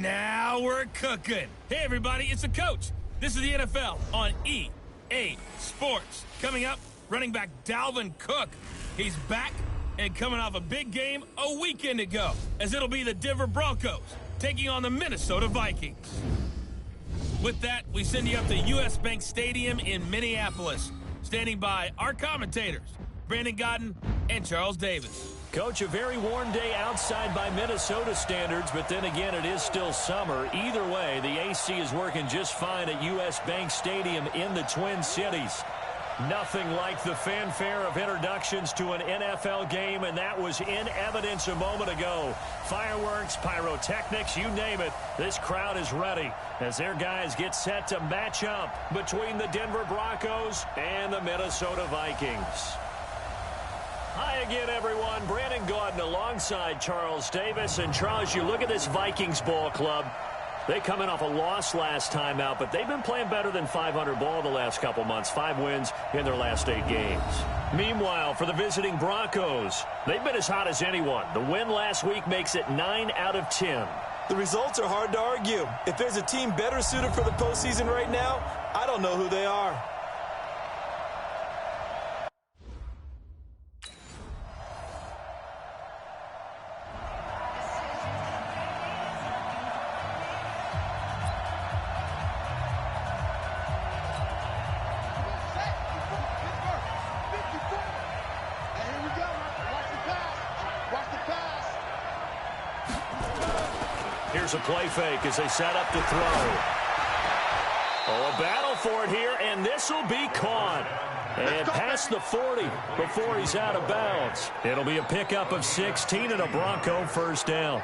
Now we're cooking. Hey, everybody, it's the coach. This is the NFL on EA Sports. Coming up, running back Dalvin Cook. He's back and coming off a big game a weekend ago, as it'll be the Denver Broncos taking on the Minnesota Vikings. With that, we send you up to US Bank Stadium in Minneapolis. Standing by our commentators, Brandon Godden and Charles Davis. Coach, a very warm day outside by Minnesota standards, but then again, it is still summer. Either way, the AC is working just fine at US Bank Stadium in the Twin Cities. Nothing like the fanfare of introductions to an NFL game, and that was in evidence a moment ago. Fireworks, pyrotechnics, you name it. This crowd is ready as their guys get set to match up between the Denver Broncos and the Minnesota Vikings. Hi again, everyone. Brandon Gaudin alongside Charles Davis. And Charles, you look at this Vikings ball club. They come in off a loss last time out, but they've been playing better than 500 ball the last couple months. 5 wins in their last 8 games. Meanwhile, for the visiting Broncos, they've been as hot as anyone. The win last week makes it 9 out of 10. The results are hard to argue. If there's a team better suited for the postseason right now, I don't know who they are. Here's a play fake as they set up to throw. Oh, a battle for it here, and this will be caught. And past the 40 before he's out of bounds. It'll be a pickup of 16 and a Bronco first down.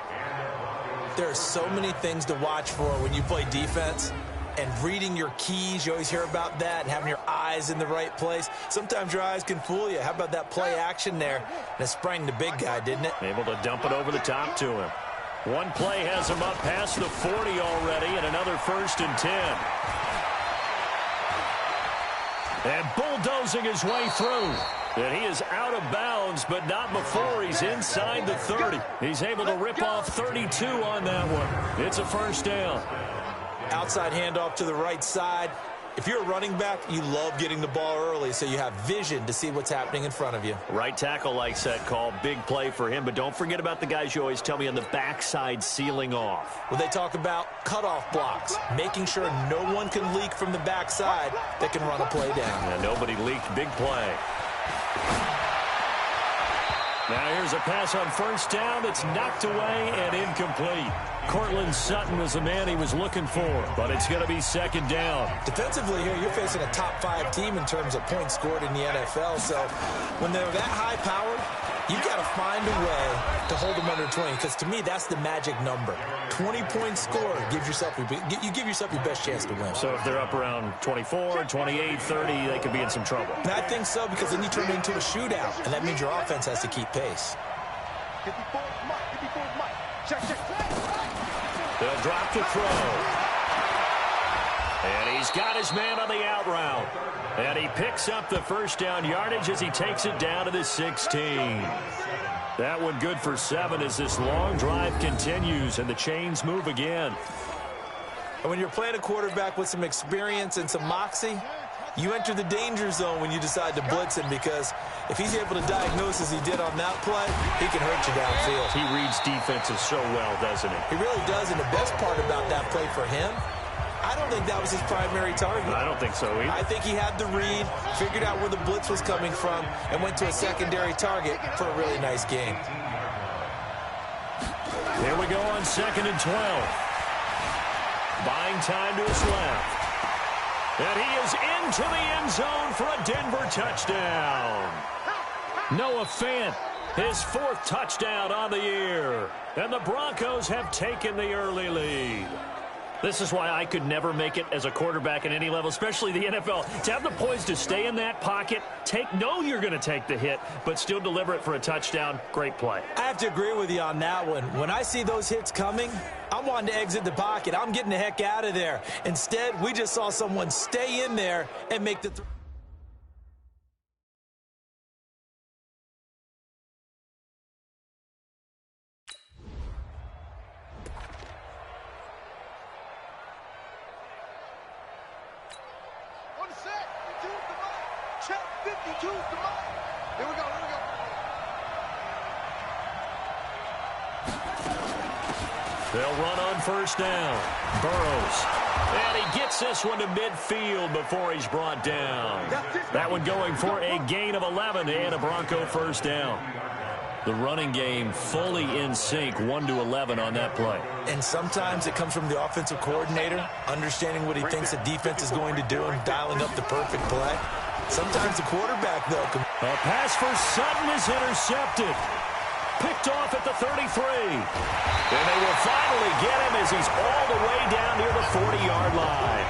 There are so many things to watch for when you play defense. And reading your keys, you always hear about that, and having your eyes in the right place. Sometimes your eyes can fool you. How about that play action there? And it sprang the big guy, didn't it? Able to dump it over the top to him. One play has him up past the 40 already, and another 1st and 10. And bulldozing his way through. And he is out of bounds, but not before he's inside the 30. He's able to rip off 32 on that one. It's a first down. Outside handoff to the right side. If you're a running back, you love getting the ball early so you have vision to see what's happening in front of you. Right tackle likes that call. Big play for him, but don't forget about the guys you always tell me on the backside sealing off. Well, they talk about cutoff blocks, making sure no one can leak from the backside that can run a play down. And nobody leaked. Big play. Now here's a pass on first down that's knocked away and incomplete. Cortland Sutton was the man he was looking for, but it's going to be second down. Defensively here, you're facing a top 5 team in terms of points scored in the NFL, so when they're that high-powered, you've got to find a way to hold them under 20, because to me, that's the magic number. 20 points scored, you give yourself your best chance to win. So if they're up around 24, 28, 30, they could be in some trouble. And I think so, because then you turn it into a shootout, and that means your offense has to keep pace. They'll drop to throw. And he's got his man on the out route. And he picks up the first down yardage as he takes it down to the 16. That one good for 7 as this long drive continues and the chains move again. And when you're playing a quarterback with some experience and some moxie, you enter the danger zone when you decide to blitz him, because if he's able to diagnose as he did on that play, he can hurt you downfield. He reads defenses so well, doesn't he? He really does, and the best part about that play for him, I don't think that was his primary target. I don't think so either. I think he had the read, figured out where the blitz was coming from, and went to a secondary target for a really nice game. Here we go on 2nd and 12. Buying time to his left. And he is into the end zone for a Denver touchdown. Noah Fant, his 4th touchdown on the year. And the Broncos have taken the early lead. This is why I could never make it as a quarterback at any level, especially the NFL. To have the poise to stay in that pocket, know you're going to take the hit, but still deliver it for a touchdown. Great play. I have to agree with you on that one. When I see those hits coming, I'm wanting to exit the pocket. I'm getting the heck out of there. Instead, we just saw someone stay in there and make the throw. Check 52 to Mike. Here we go, here we go. They'll run on first down. Burrows. And he gets this one to midfield before he's brought down. That one going for a gain of 11 and a Bronco first down. The running game fully in sync, 1-11 on that play. And sometimes it comes from the offensive coordinator, understanding what he thinks the defense is going to do and dialing up the perfect play. Sometimes the quarterback, though, can... A pass for Sutton is intercepted. Picked off at the 33. And they will finally get him as he's all the way down near the 40-yard line.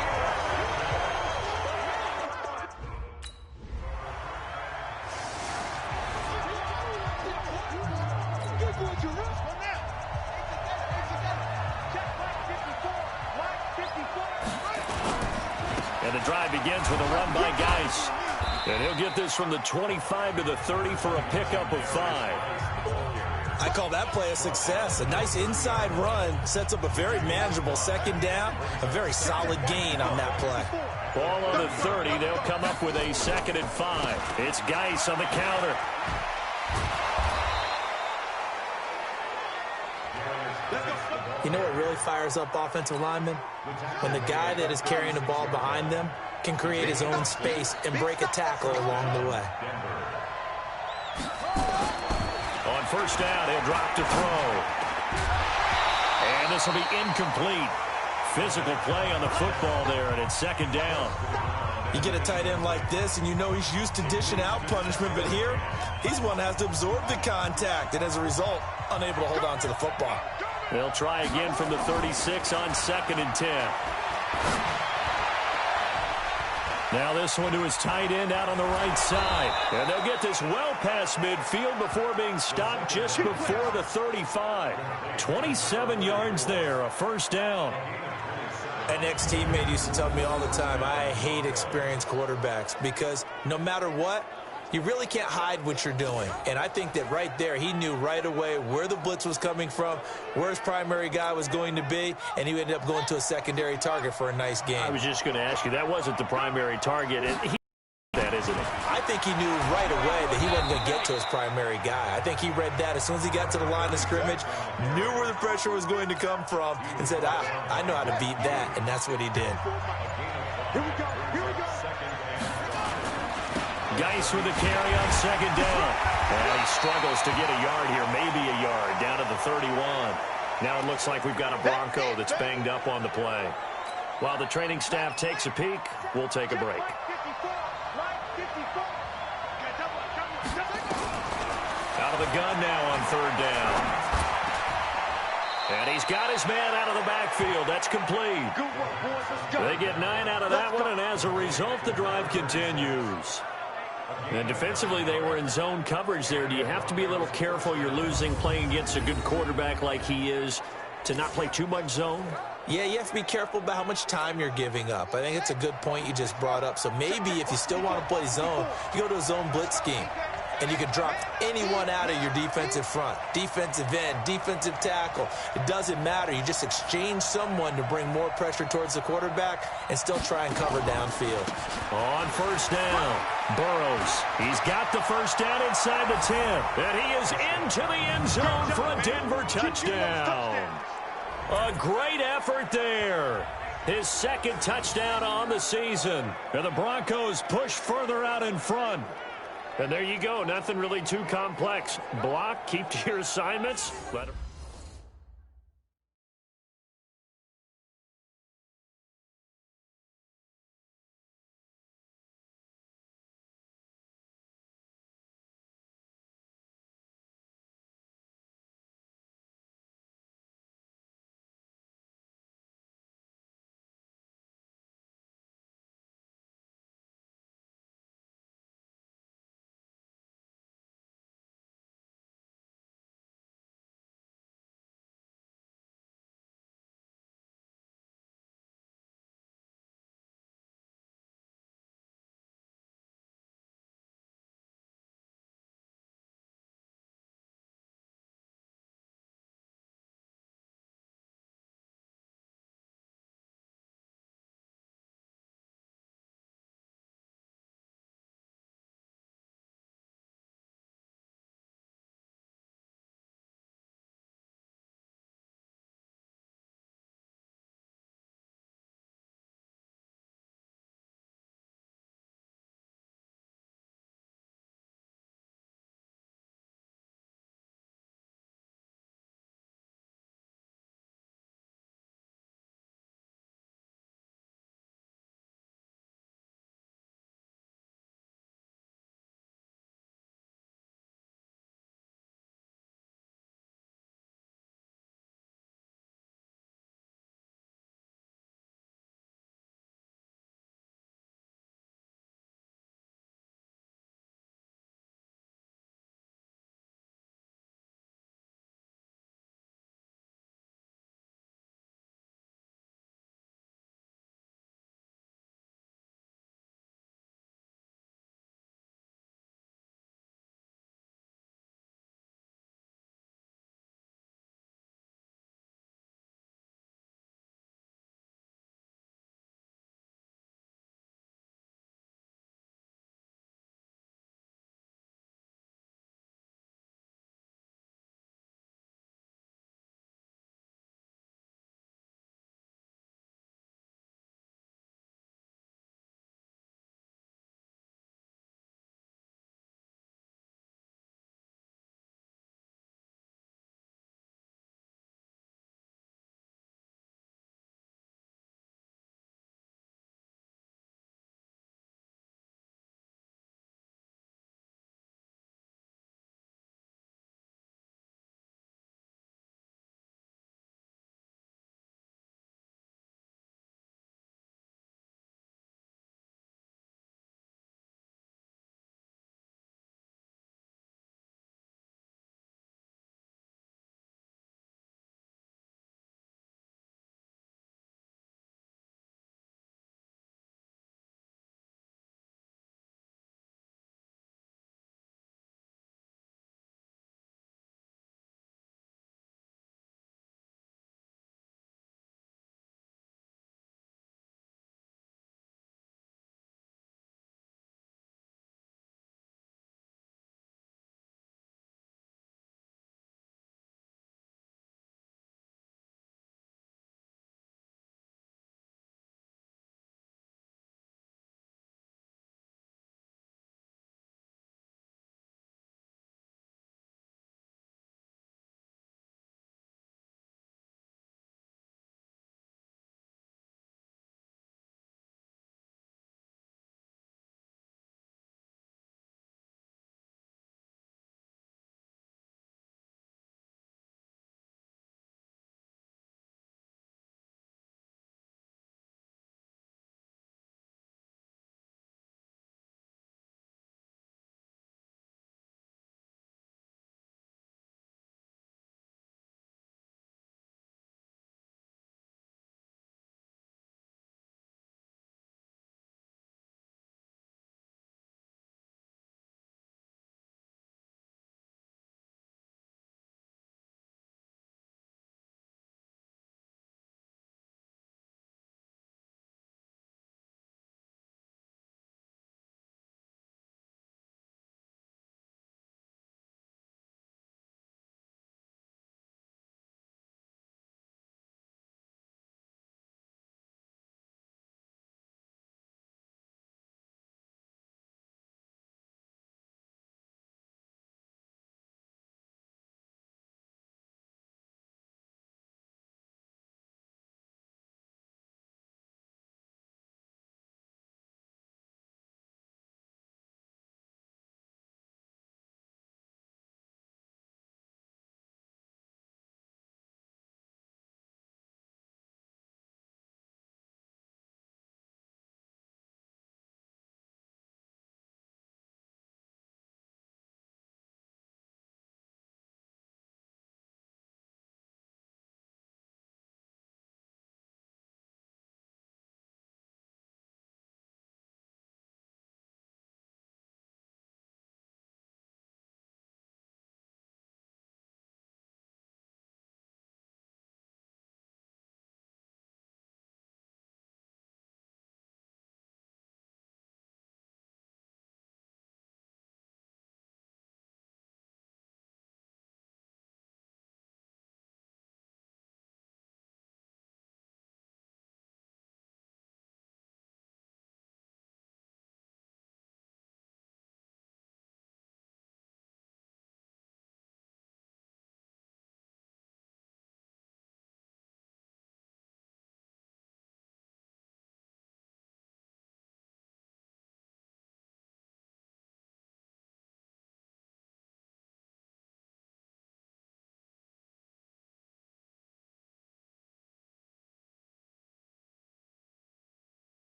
And the drive begins with a run by Geis. And he'll get this from the 25 to the 30 for a pickup of 5. I call that play a success. A nice inside run sets up a very manageable second down, a very solid gain on that play. Ball on the 30. They'll come up with a 2nd and 5. It's Geis on the counter. You know what really fires up offensive linemen? When the guy that is carrying the ball behind them can create his own space and break a tackle along the way. On first down, he'll drop to throw. And this will be incomplete. Physical play on the football there, and it's 2nd down. You get a tight end like this, and you know he's used to dishing out punishment, but here, he's one that has to absorb the contact, and as a result, unable to hold on to the football. They'll try again from the 36 on 2nd and 10. Now this one to his tight end out on the right side. And they'll get this well past midfield before being stopped just before the 35. 27 yards there, a first down. An ex-teammate used to tell me all the time, I hate experienced quarterbacks because no matter what, you really can't hide what you're doing. And I think that right there, he knew right away where the blitz was coming from, where his primary guy was going to be, and he ended up going to a secondary target for a nice game. I was just going to ask you, that wasn't the primary target. And that, isn't it? I think he knew right away that he wasn't going to get to his primary guy. I think he read that as soon as he got to the line of scrimmage, knew where the pressure was going to come from, and said, I know how to beat that, and that's what he did. Here we go, here we go. Geis with a carry on 2nd down. And he struggles to get a yard here, maybe a yard, down to the 31. Now it looks like we've got a Bronco that's banged up on the play. While the training staff takes a peek, we'll take a break. Out of the gun now on 3rd down. And he's got his man out of the backfield. That's complete. They get 9 out of that one, and as a result, the drive continues. And defensively, they were in zone coverage there. Do you have to be a little careful? You're losing playing against a good quarterback like he is to not play too much zone? Yeah, you have to be careful about how much time you're giving up. I think it's a good point you just brought up. So maybe if you still want to play zone, you go to a zone blitz scheme. And you can drop anyone out of your defensive front, defensive end, defensive tackle. It doesn't matter. You just exchange someone to bring more pressure towards the quarterback and still try and cover downfield. On first down, Burrows. He's got the first down inside the 10. And he is into the end zone for a Denver touchdown. A great effort there. His 2nd touchdown on the season. And the Broncos push further out in front. And there you go. Nothing really too complex. Block, keep to your assignments. Let him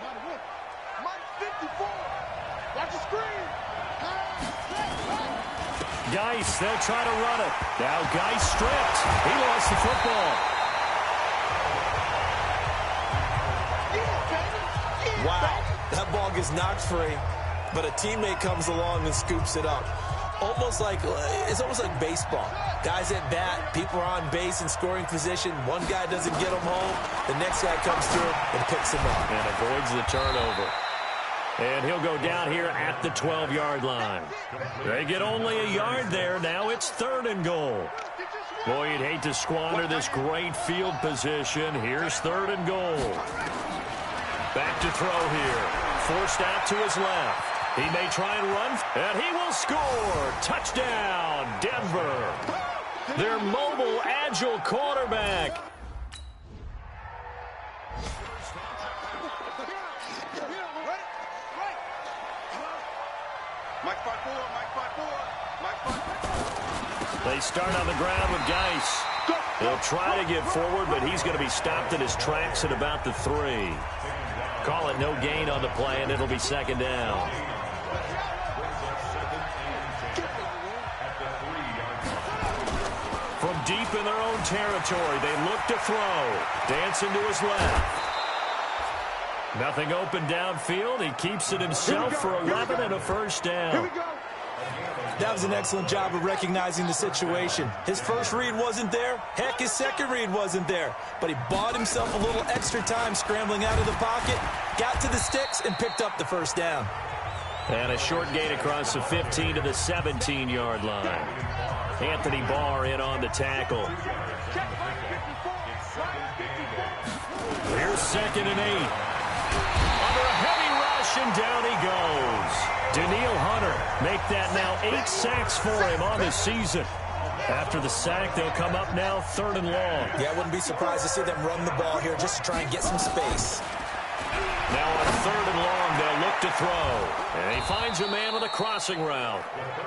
Mike 54. Watch the screen. Geis, they'll try to run it. Now Geis stripped. He lost the football. Wow, that ball gets knocked free, but a teammate comes along and scoops it up. It's almost like baseball. Guys at bat, people are on base in scoring position. One guy doesn't get them home. The next guy comes through and picks him up. And avoids the turnover. And he'll go down here at the 12-yard line. They get only a yard there. Now it's 3rd and goal. Boy, you'd hate to squander this great field position. Here's 3rd and goal. Back to throw here. Forced out to his left. He may try and run, and he will score. Touchdown, Denver. Their mobile, agile quarterback. Mike 54, Mike 54, Mike 54. They start on the ground with Geis. He'll try to get forward, but he's going to be stopped in his tracks at about the 3. Call it no gain on the play, and it'll be 2nd down. From deep in their own territory, they look to throw. Dancing to his left. Nothing open downfield. He keeps it himself for 11 and a 1st down. That was an excellent job of recognizing the situation. His first read wasn't there. Heck, his second read wasn't there. But he bought himself a little extra time scrambling out of the pocket, got to the sticks, and picked up the 1st down. And a short gain across the 15 to the 17-yard line. Anthony Barr in on the tackle. Here's 2nd and 8. Under a heavy rush, and down he goes. Daniil Hunter make that now 8 sacks for him on the season. After the sack, they'll come up now 3rd and long. Yeah, I wouldn't be surprised to see them run the ball here just to try and get some space. Now on 3rd and long, they'll look to throw. And he finds a man with a crossing route.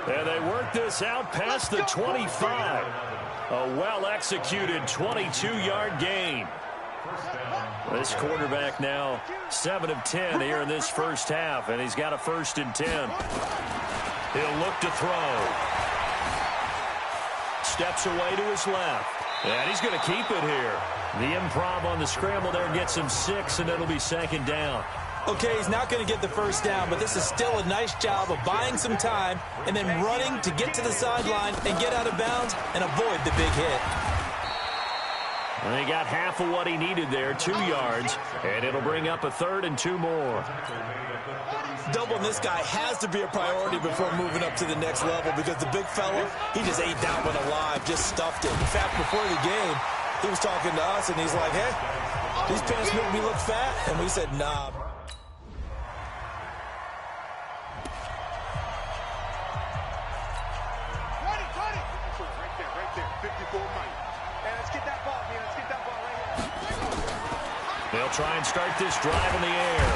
And they work this out past the 25. A well-executed 22-yard gain. This quarterback now 7 of 10 here in this first half, and he's got a 1st and 10. He'll look to throw. Steps away to his left, and he's going to keep it here. The improv on the scramble there gets him 6, and it'll be 2nd down. Okay, he's not going to get the 1st down, but this is still a nice job of buying some time and then running to get to the sideline and get out of bounds and avoid the big hit. And he got half of what he needed there, 2 yards, and it'll bring up a 3rd and 2 more. Doubling this guy has to be a priority before moving up to the next level because the big fella, he just ate that one alive, just stuffed it. In fact, before the game, he was talking to us, and he's like, hey, these pants make me look fat. And we said, nah. Right there, 54 Mike. And let's get that ball, man. Let's get that ball right here. They'll try and start this drive in the air.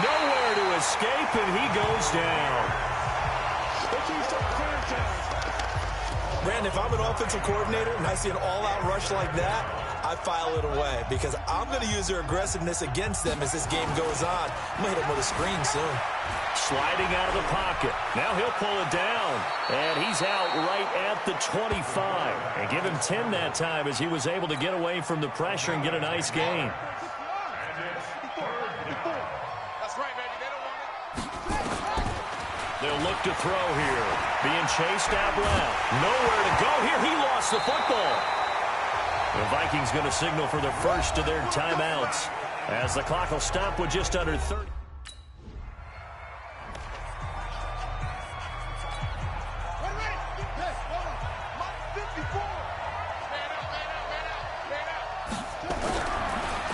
Nowhere to escape, and he goes down. Brandon, if I'm an offensive coordinator and I see an all-out rush like that, I file it away because I'm going to use their aggressiveness against them as this game goes on. I'm going to hit them with a screen soon. Sliding out of the pocket. Now he'll pull it down. And he's out right at the 25. And give him 10 that time as he was able to get away from the pressure and get a nice gain. That's right, baby. They don't want it. They'll look to throw here. Being chased out left. Nowhere to go here. He lost the football. The Vikings going to signal for the first of their timeouts as the clock will stop with just under 30.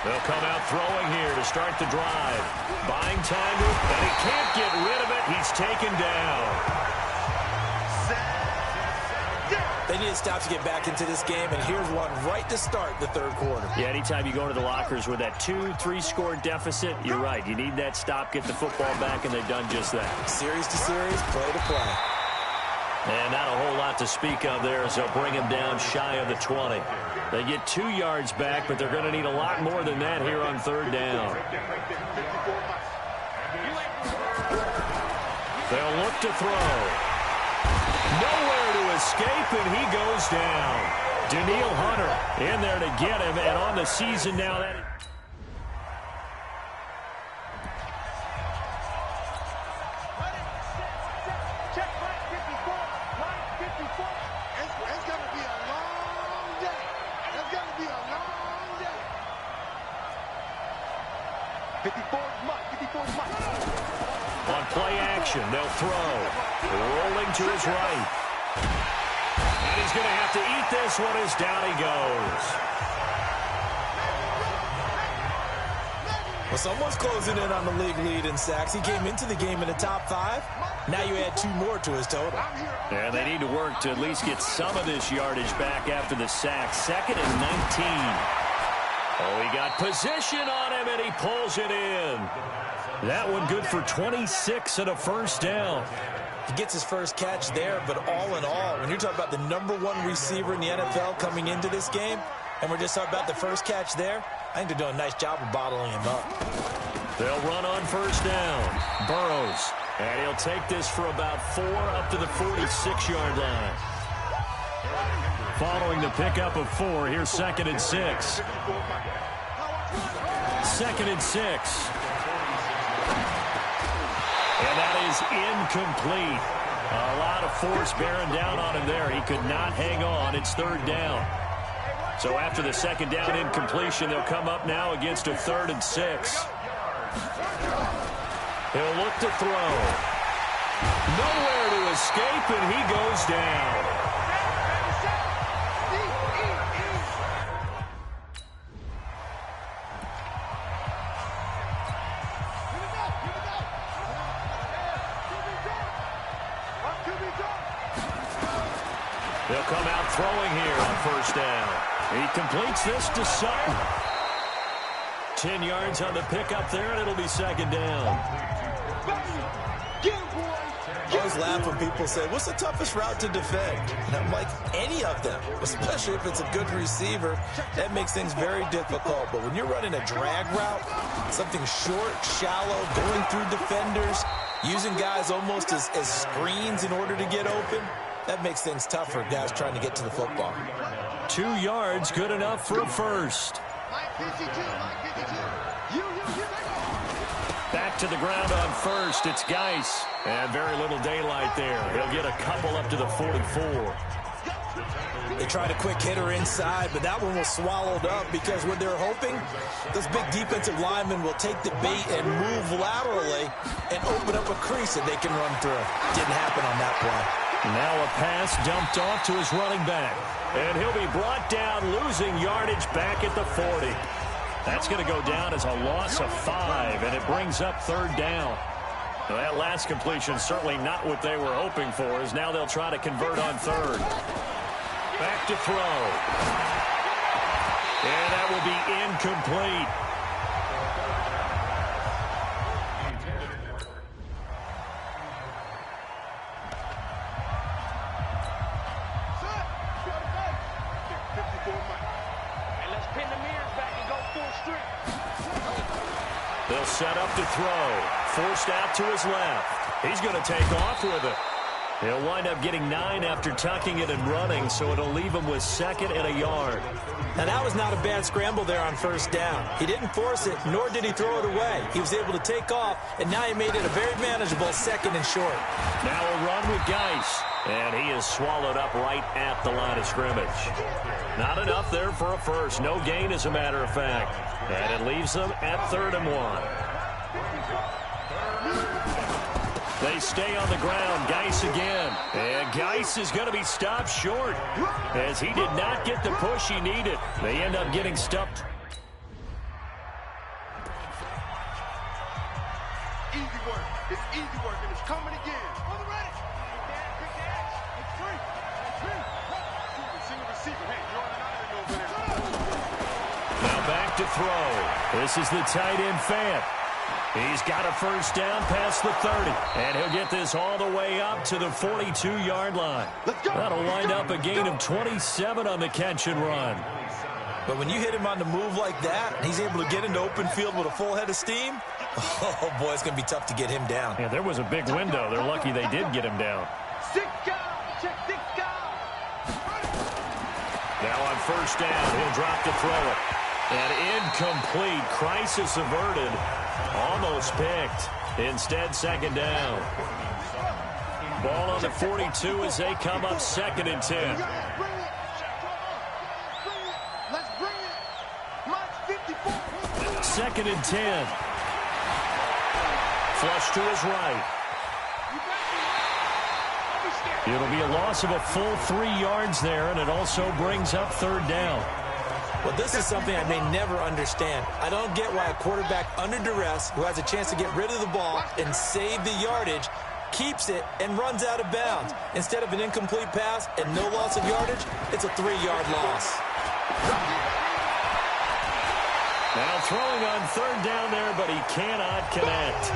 They'll come out throwing here to start the drive. Buying time, and he can't get rid of it. He's taken down. They need to stop to get back into this game, and here's one right to start the third quarter. Yeah, anytime you go into the lockers with that 2-3 score deficit, you're right. You need that stop, get the football back, and they've done just that. Series to series, play to play. And not a whole lot to speak of there as they'll bring him down shy of the 20. They get 2 yards back, but they're going to need a lot more than that here on third down. They'll look to throw. Nowhere to escape, and he goes down. Daniil Hunter in there to get him, and on the season now that... On play action, they'll throw. Rolling to his right. And he's going to have to eat this one as down he goes. Well, someone's closing in on the league lead in sacks. He came into the game in the top 5. Now you add 2 more to his total. And they need to work to at least get some of this yardage back after the sack. 2nd and 19. Oh, he got position on him, and he pulls it in. That one good for 26 and a first down. He gets his first catch there, but all in all, when you're talking about the #1 receiver in the NFL coming into this game, and we're just talking about the first catch there, I think they're doing a nice job of bottling him up. They'll run on first down. Burrows, and he'll take this for about 4 up to the 46-yard line. Following the pickup of 4, here's 2nd and 6. 2nd and 6. And that is incomplete. A lot of force bearing down on him there. He could not hang on. It's 3rd down. So after the 2nd down incompletion, they'll come up now against a 3rd and 6. He'll look to throw. Nowhere to escape, and he goes down. They'll come out throwing here on first down. He completes this to Sutton. 10 yards on the pickup there, and it'll be 2nd down. I always laugh when people say, what's the toughest route to defend? And I'm like, any of them, especially if it's a good receiver. That makes things very difficult. But when you're running a drag route, something short, shallow, going through defenders, using guys almost as screens in order to get open, that makes things tough for guys trying to get to the football. 2 yards, good enough for a first. Back to the ground on first. It's Geis. And very little daylight there. He'll get a couple up to the 44. They tried a quick hitter inside, but that one was swallowed up because what they're hoping, those big defensive linemen will take the bait and move laterally and open up a crease that they can run through. Didn't happen on that play. Now a pass dumped off to his running back. And he'll be brought down, losing yardage back at the 40. That's going to go down as a loss of 5, and it brings up 3rd down. Well, that last completion certainly not what they were hoping for, as now they'll try to convert on 3rd. Back to throw. And that will be incomplete. They'll set up to throw. Forced out to his left. He's going to take off with it. He'll wind up getting 9 after tucking it and running, so it'll leave him with 2nd and a yard. Now, that was not a bad scramble there on first down. He didn't force it, nor did he throw it away. He was able to take off, and now he made it a very manageable 2nd and short. Now a run with Geis, and he is swallowed up right at the line of scrimmage. Not enough there for a first. No gain, as a matter of fact. And it leaves them at 3rd and 1. They stay on the ground. Geis again. And Geis is going to be stopped short as he did not get the push he needed. They end up getting stuffed. Easy work. It's easy work, and it's coming again. On the ready. It's free. Single receiver. Hey, you're on an island over there. Now back to throw. This is the tight end, Fant. He's got a first down past the 30. And he'll get this all the way up to the 42-yard line. That'll wind up a gain of 27 on the catch and run. But when you hit him on the move like that, and he's able to get into open field with a full head of steam, oh, boy, it's going to be tough to get him down. Yeah, there was a big window. They're lucky they did get him down. Now on first down, he'll drop to throw it. And incomplete. Crisis averted. Almost picked. Instead, second down. Ball on the 42 as they come up 2nd and 10. Second and 10. Flush to his right. It'll be a loss of a full 3 yards there, and it also brings up 3rd down. Well, this is something I may never understand. I don't get why a quarterback under duress who has a chance to get rid of the ball and save the yardage keeps it and runs out of bounds. Instead of an incomplete pass and no loss of yardage, it's a 3-yard loss. Now throwing on 3rd down there, but he cannot connect.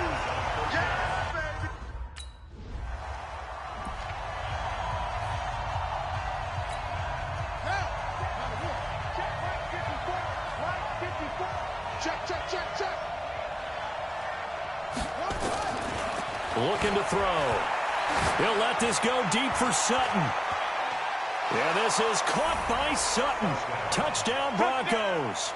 Looking to throw. He'll let this go deep for Sutton. Yeah, this is caught by Sutton. Touchdown Broncos.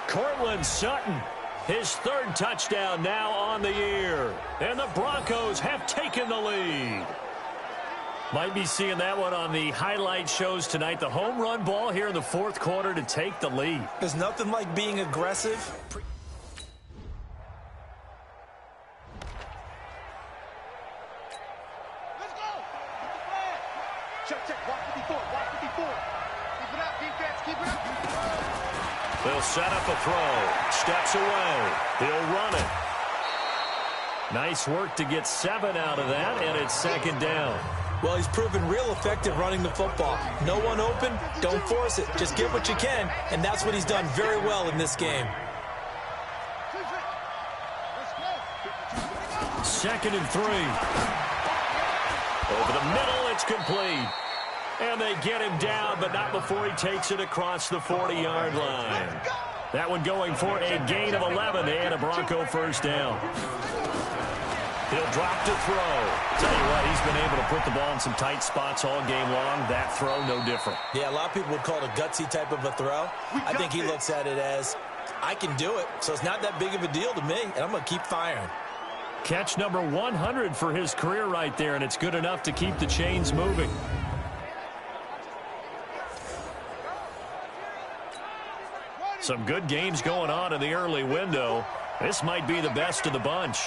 Cortland Sutton, his 3rd touchdown now on the year. And the Broncos have taken the lead. Might be seeing that one on the highlight shows tonight. The home run ball here in the 4th quarter to take the lead. There's nothing like being aggressive. They'll set up a throw. Steps away. He'll run it. Nice work to get 7 out of that, and it's 2nd down. Well, he's proven real effective running the football. No one open, don't force it. Just get what you can, and that's what he's done very well in this game. 2nd and 3. Over the middle, it's complete. And they get him down, but not before he takes it across the 40-yard line. That one going for a gain of 11 and a Bronco first down. He'll drop to throw. Tell you what, he's been able to put the ball in some tight spots all game long. That throw, no different. Yeah, a lot of people would call it a gutsy type of a throw. I think he looks at it as, I can do it, so it's not that big of a deal to me, and I'm going to keep firing. Catch number 100 for his career right there, and it's good enough to keep the chains moving. Some good games going on in the early window. This might be the best of the bunch.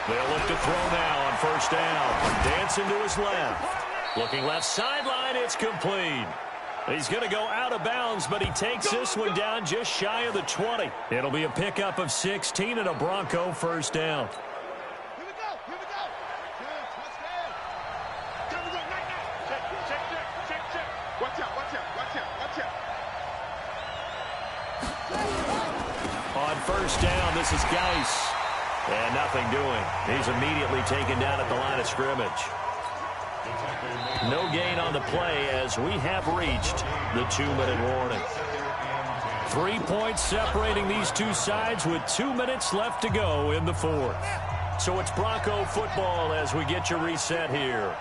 They'll look to throw now on first down. Dancing to his left. Looking left sideline, it's complete. He's going to go out of bounds, but he takes this one down just shy of the 20. It'll be a pickup of 16 and a Bronco first down. On first down, this is Geis. And nothing doing. He's immediately taken down at the line of scrimmage. No gain on the play as we have reached the 2-minute warning. 3 points separating these two sides with 2 minutes left to go in the 4th. So it's Bronco football as we get your reset here.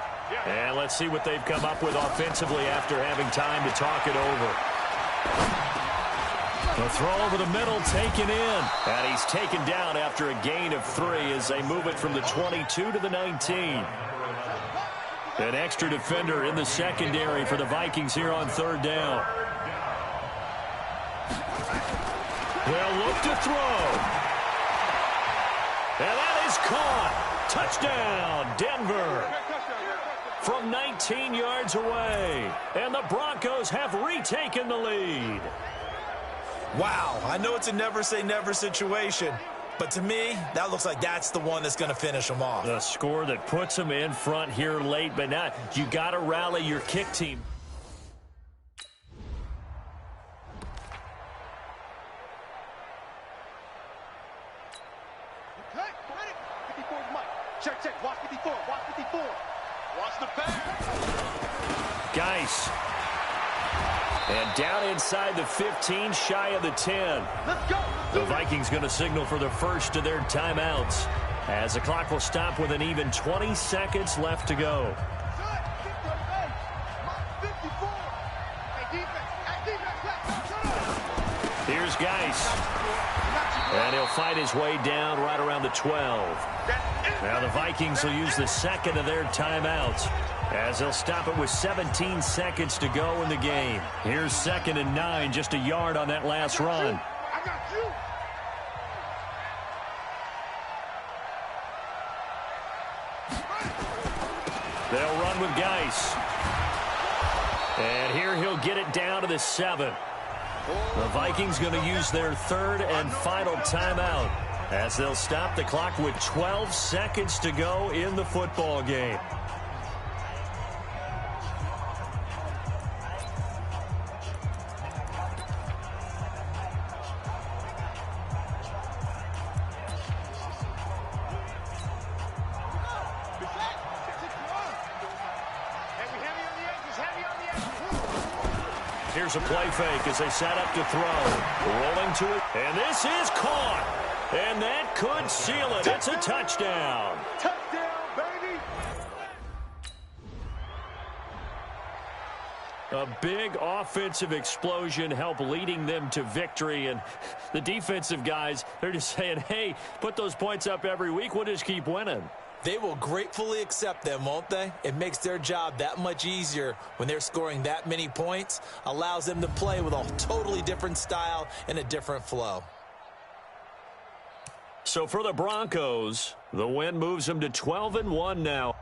And let's see what they've come up with offensively after having time to talk it over. The throw over the middle taken in. And he's taken down after a gain of 3 as they move it from the 22 to the 19. An extra defender in the secondary for the Vikings here on 3rd down. They'll look to throw. And that is caught. Touchdown, Denver. From 19 yards away. And the Broncos have retaken the lead. Wow, I know it's a never-say-never situation, but to me, that looks like that's the one that's going to finish them off. The score that puts them in front here late, but now you got to rally your kick team. the pass. Geis. And down inside the 15, shy of the 10. Let's go. The Vikings going to signal for the first of their timeouts, as the clock will stop with an even 20 seconds left to go. Here's Geis. And he'll fight his way down right around the 12. Now the Vikings will use the second of their timeouts, as they'll stop it with 17 seconds to go in the game. Here's 2nd and 9, just a yard on that last run. I got you. They'll run with Geis. And here he'll get it down to the 7. The Vikings going to use their third and final timeout, as they'll stop the clock with 12 seconds to go in the football game. Here's a play fake as they set up to throw. Rolling to it. And this is caught. And that could seal it. It's a touchdown. Touchdown, baby. A big offensive explosion helped leading them to victory. And the defensive guys, they're just saying, hey, put those points up every week. We'll just keep winning. They will gratefully accept them, won't they? It makes their job that much easier when they're scoring that many points. Allows them to play with a totally different style and a different flow. So for the Broncos, the win moves them to 12-1 now.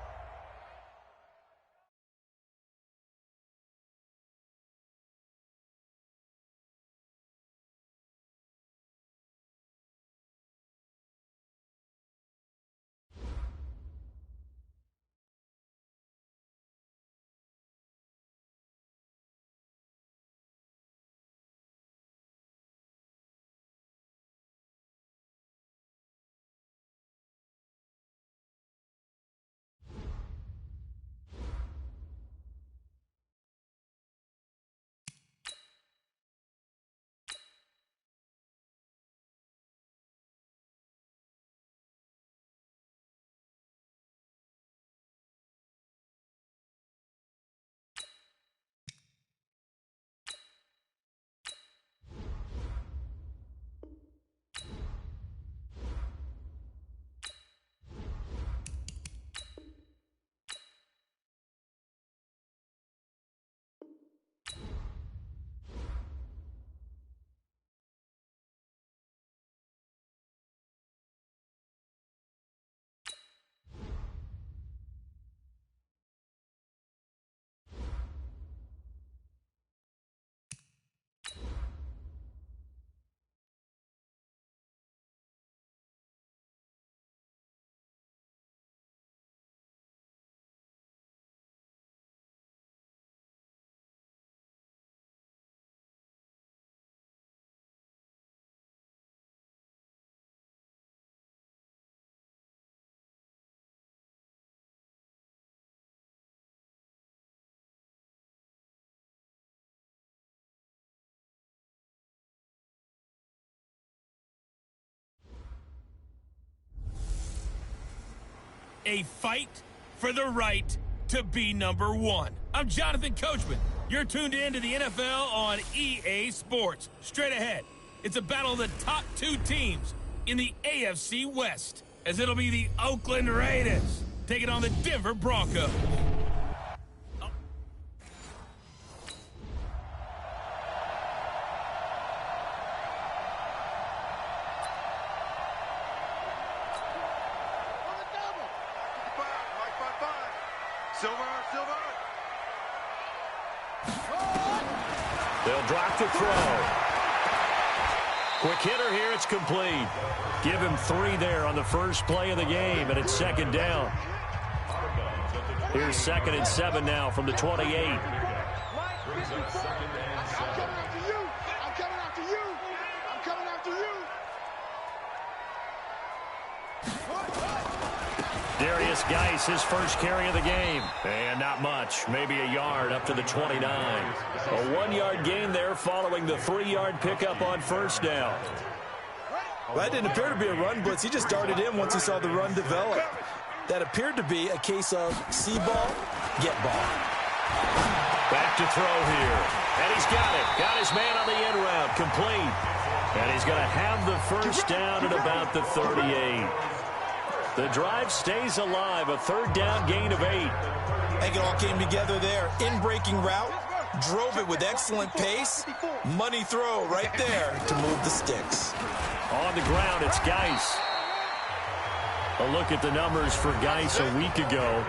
A fight for the right to be number one. I'm Jonathan Coachman. You're tuned in to the NFL on EA Sports. Straight ahead, it's a battle of the top two teams in the AFC West, as it'll be the Oakland Raiders taking on the Denver Broncos. They'll drop the throw. Quick hitter here, it's complete. Give him 3 there on the first play of the game, and it's 2nd down. Here's 2nd and 7 now from the 28. I'm coming after you. I'm coming after you. I'm coming after you. Darius Derrius Guice, his first carry of the game. And not much, maybe a yard up to the 29. A 1-yard gain there following the 3-yard pickup on first down. Well, that didn't appear to be a run blitz. He just darted in once he saw the run develop. That appeared to be a case of see ball, get ball. Back to throw here. And he's got it. Got his man on the end route. Complete. And he's going to have the first down at about the 38. The drive stays alive. A 3rd down gain of 8. I think it all came together there. In-breaking route. Drove it with excellent pace. Money throw right there to move the sticks. On the ground, it's Guice. A look at the numbers for Guice a week ago.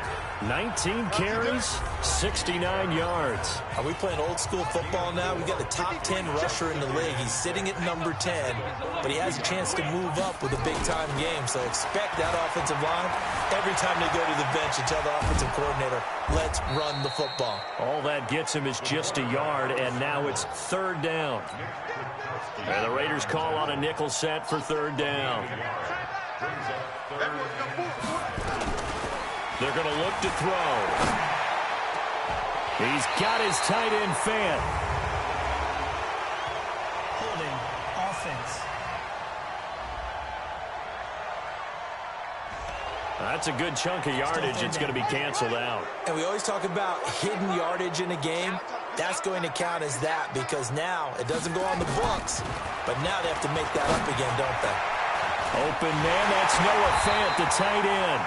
19 carries, 69 yards. Are we playing old school football now? We've got the top 10 rusher in the league. He's sitting at number 10, but he has a chance to move up with a big-time game. So expect that offensive line every time they go to the bench and tell the offensive coordinator, let's run the football. All that gets him is just a yard, and now it's 3rd down. And the Raiders call on a nickel set for 3rd down. They're going to look to throw. He's got his tight end fan. Holding offense. That's a good chunk of yardage. It's going to be canceled out. And we always talk about hidden yardage in a game. That's going to count as that because now it doesn't go on the books, but now they have to make that up again, don't they? Open man, that's Noah Fant, the tight end.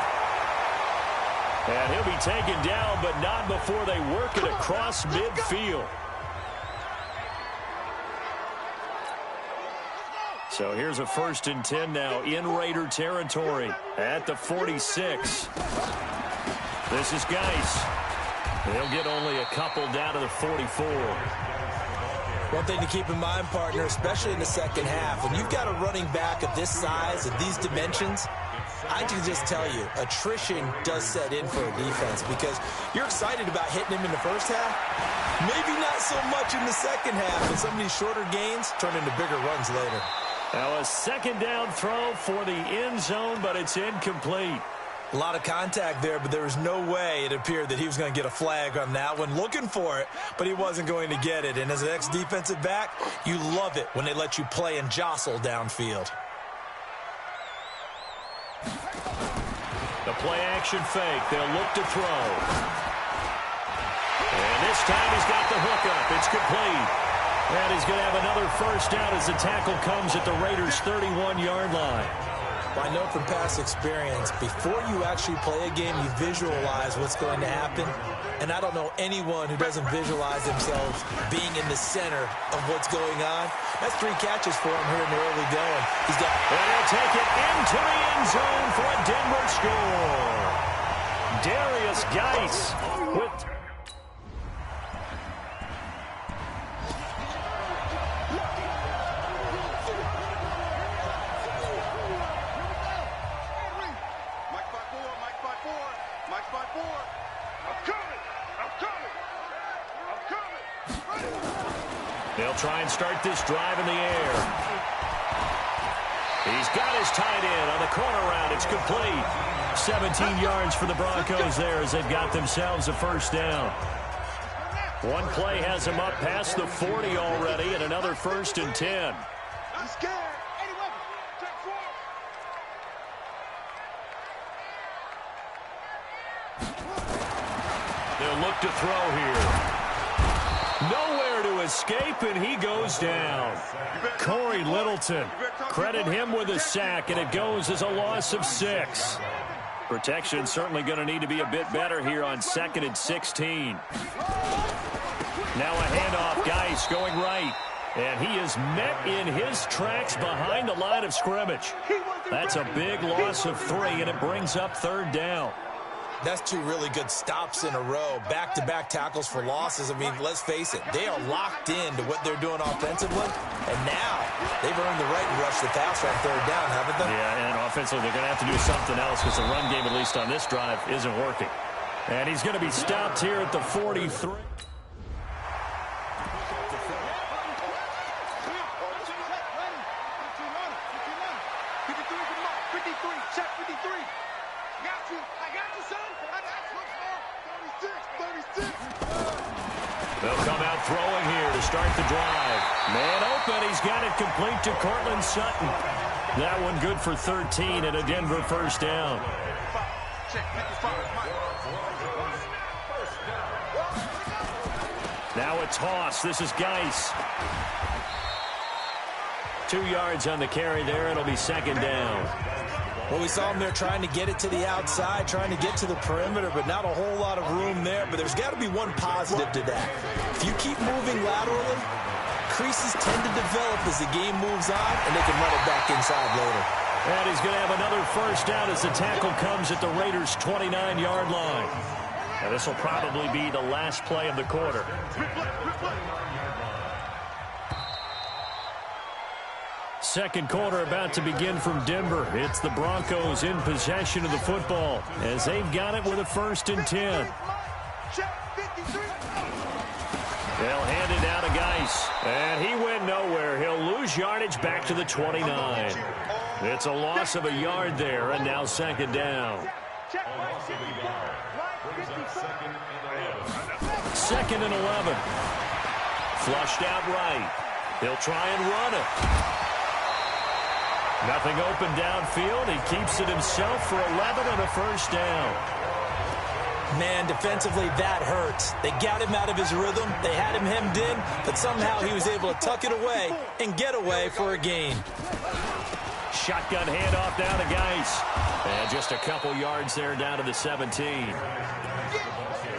And he'll be taken down, but not before they work it across midfield. So here's a 1st and 10 now in Raider territory at the 46. This is Guice. They'll get only a couple down to the 44. One thing to keep in mind, partner, especially in the second half, when you've got a running back of this size, of these dimensions, I can just tell you, attrition does set in for a defense because you're excited about hitting him in the first half. Maybe not so much in the second half, and some of these shorter gains turn into bigger runs later. Now a 2nd down throw for the end zone, but it's incomplete. A lot of contact there, but there was no way it appeared that he was going to get a flag on that one. Looking for it, but he wasn't going to get it. And as an ex-defensive back, you love it when they let you play and jostle downfield. The play-action fake. They'll look to throw. And this time he's got the hook up. It's complete. And he's going to have another first down as the tackle comes at the Raiders' 31-yard line. Well, I know from past experience, before you actually play a game, you visualize what's going to happen. And I don't know anyone who doesn't visualize themselves being in the center of what's going on. That's 3 catches for him here in the early going. He's got... And he'll take it into the end zone for a Denver score. Derrius Guice with... They'll try and start this drive in the air. He's got his tight end on the corner route. It's complete. 17 yards for the Broncos there as they've got themselves a first down. One play has them up past the 40 already and another 1st and 10. They'll look to throw here. Nowhere to escape, and he goes down. Corey Littleton, credit him with a sack, and it goes as a loss of 6. Protection certainly going to need to be a bit better here on 2nd and 16. Now a handoff, Guice going right. And he is met in his tracks behind the line of scrimmage. That's a big loss of 3, and it brings up 3rd down. That's 2 really good stops in a row. Back-to-back tackles for losses. I mean, let's face it, they are locked into what they're doing offensively. And now they've earned the right to rush the passer on 3rd down, haven't they? Yeah, and offensively they're going to have to do something else because the run game, at least on this drive, isn't working. And he's going to be stopped here at the 43. Check 53. Got you. I got you. They'll come out throwing here to start the drive. Man open. He's got it complete to Cortland Sutton. That one good for 13 and a Denver first down. Now a toss. This is Geis. 2 yards on the carry there. It'll be second down. Well, we saw him there trying to get it to the outside, trying to get to the perimeter, but not a whole lot of room there. But there's got to be one positive to that. If you keep moving laterally, creases tend to develop as the game moves on, and they can run it back inside later. And he's going to have another first down as the tackle comes at the Raiders' 29-yard line. And this will probably be the last play of the quarter. Second quarter about to begin from Denver. It's the Broncos in possession of the football as they've got it with a 1st and 10. They'll hand it down to Geis. And he went nowhere. He'll lose yardage back to the 29. It's a loss of a yard there, and now second down. 2nd and 11. Flushed out right. He'll try and run it. Nothing open downfield. He keeps it himself for 11 and a first down. Man, defensively, that hurts. They got him out of his rhythm. They had him hemmed in, but somehow he was able to tuck it away and get away for a gain. Shotgun handoff down to Geis. And just a couple yards there down to the 17.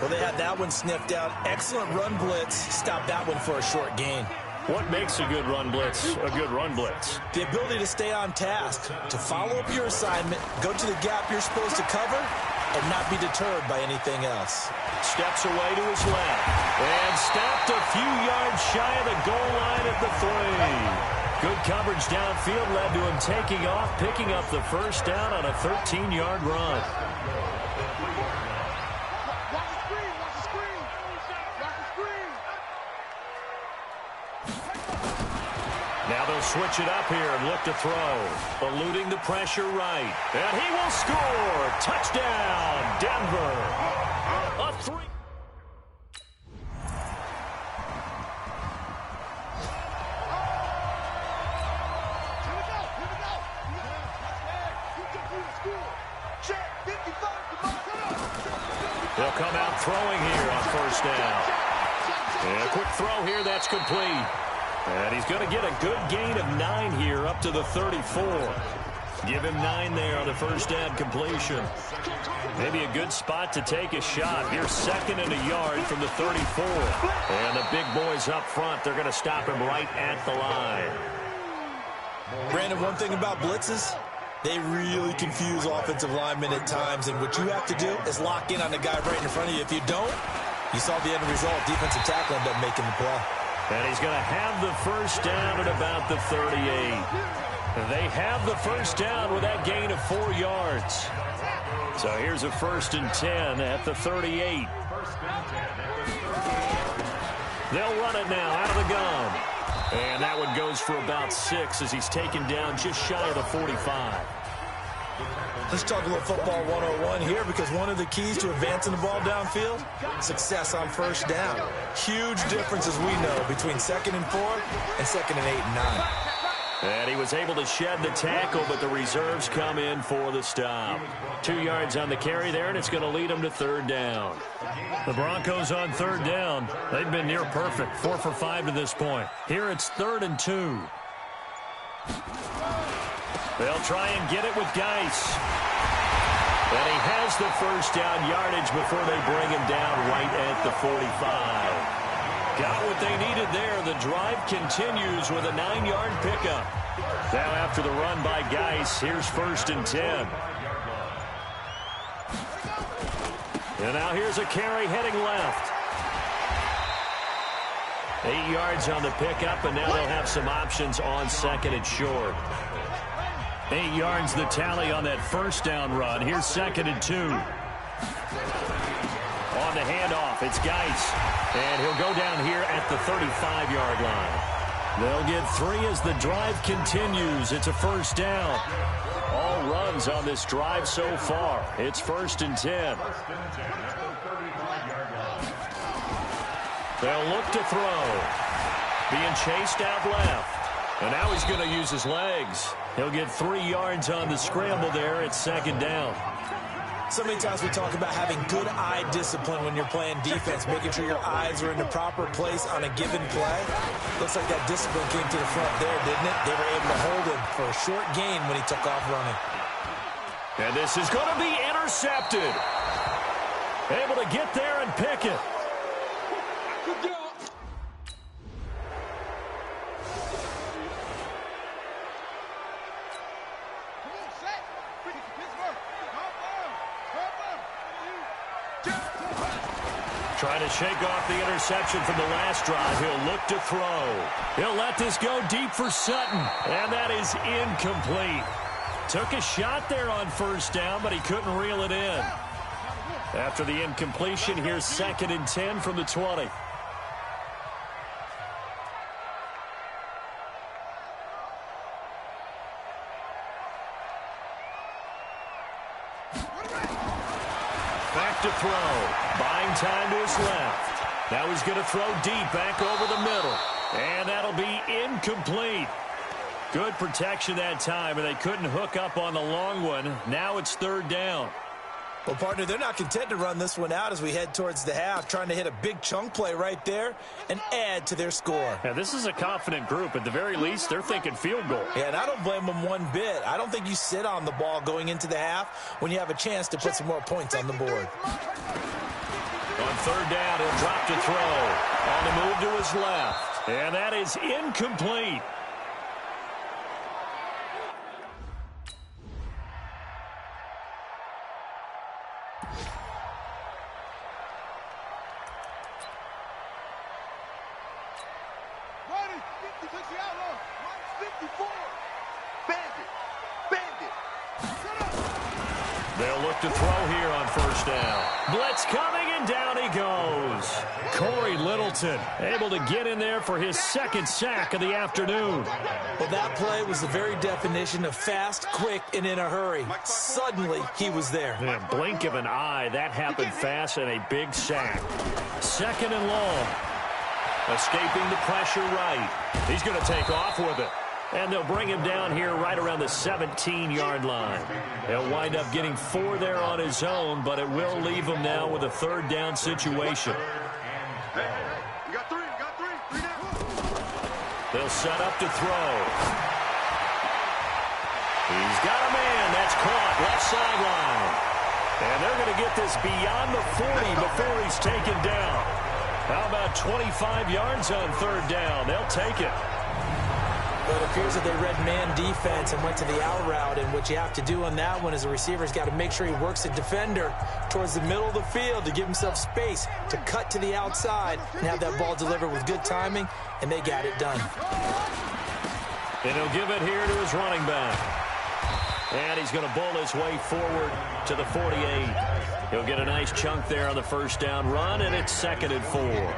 Well, they had that one sniffed out. Excellent run blitz. Stopped that one for a short gain. What makes a good run blitz a good run blitz? The ability to stay on task, to follow up your assignment, go to the gap you're supposed to cover, and not be deterred by anything else. Steps away to his left. And stopped a few yards shy of the goal line at the 3. Good coverage downfield led to him taking off, picking up the first down on a 13-yard run. Now they'll switch it up here and look to throw. Eluding the pressure right. And he will score. Touchdown, Denver. A 3. They'll come out throwing here on first down. And a quick throw here, that's complete. And he's going to get a good gain of 9 here up to the 34. Give him 9 there on the first down completion. Maybe a good spot to take a shot. Here's 2nd and a yard from the 34. And the big boys up front, they're going to stop him right at the line. Brandon, one thing about blitzes, they really confuse offensive linemen at times. And what you have to do is lock in on the guy right in front of you. If you don't, you saw the end result. Defensive tackle ended up making the play. And he's going to have the first down at about the 38. They have the first down with that gain of 4 yards. So here's a 1st and 10 at the 38. They'll run it now out of the gun. And that one goes for about 6 as he's taken down just shy of the 45. Let's talk a little football 101 here, because one of the keys to advancing the ball downfield, success on first down. Huge difference, as we know, between 2nd and 4 and 2nd and 8 and 9. And he was able to shed the tackle, but the reserves come in for the stop. 2 yards on the carry there, and it's going to lead them to 3rd down. The Broncos on 3rd down. They've been near perfect, 4 for 5 to this point. Here it's 3rd and 2. They'll try and get it with Geis. And he has the first down yardage before they bring him down right at the 45. Got what they needed there. The drive continues with a 9-yard pickup. Now after the run by Geis, here's 1st and 10. And now here's a carry heading left. 8 yards on the pickup, and now they'll have some options on 2nd and short. 8 yards the tally on that first down run. Here's 2nd and 2. On the handoff, it's Geis. And he'll go down here at the 35-yard line. They'll get 3 as the drive continues. It's a first down. All runs on this drive so far. It's 1st and 10. They'll look to throw. Being chased out left. And now he's going to use his legs. He'll get 3 yards on the scramble there at second down. So many times we talk about having good eye discipline when you're playing defense, making sure your eyes are in the proper place on a given play. Looks like that discipline came to the front there, didn't it? They were able to hold him for a short gain when he took off running. And this is going to be intercepted. Able to get there and pick it. Trying to shake off the interception from the last drive. He'll look to throw. He'll let this go deep for Sutton. And that is incomplete. Took a shot there on first down, but he couldn't reel it in. After the incompletion, here's 2nd and 10 from the 20. Back to throw. Buying time to his left. Now he's going to throw deep back over the middle. And that'll be incomplete. Good protection that time, and they couldn't hook up on the long one. Now it's 3rd down. Well, partner, they're not content to run this one out as we head towards the half, trying to hit a big chunk play right there and add to their score. Yeah, this is a confident group. At the very least, they're thinking field goal. Yeah, and I don't blame them one bit. I don't think you sit on the ball going into the half when you have a chance to put some more points on the board. On 3rd down, he'll drop to throw. On the move to his left. And that is incomplete. They'll look to throw here on 1st down. Blitz coming, and down he goes. Corey Littleton able to get in there for his 2nd sack of the afternoon. Well, that play was the very definition of fast, quick, and in a hurry. Suddenly, he was there. In a blink of an eye, that happened fast, and a big sack. 2nd and long. Escaping the pressure right. He's going to take off with it. And they'll bring him down here right around the 17-yard line. He'll wind up getting 4 there on his own, but it will leave him now with a 3rd down situation. You got 3, you got 3. 3 down. They'll set up to throw. He's got a man. That's caught left sideline. And they're going to get this beyond the 40 before he's taken down. How about 25 yards on 3rd down? They'll take it. But it appears that they read man defense and went to the out route. And what you have to do on that one is the receiver's got to make sure he works the defender towards the middle of the field to give himself space to cut to the outside and have that ball delivered with good timing, and they got it done. And he'll give it here to his running back. And he's going to bull his way forward to the 48. He'll get a nice chunk there on the 1st down run, and it's 2nd and 4. A 6-yard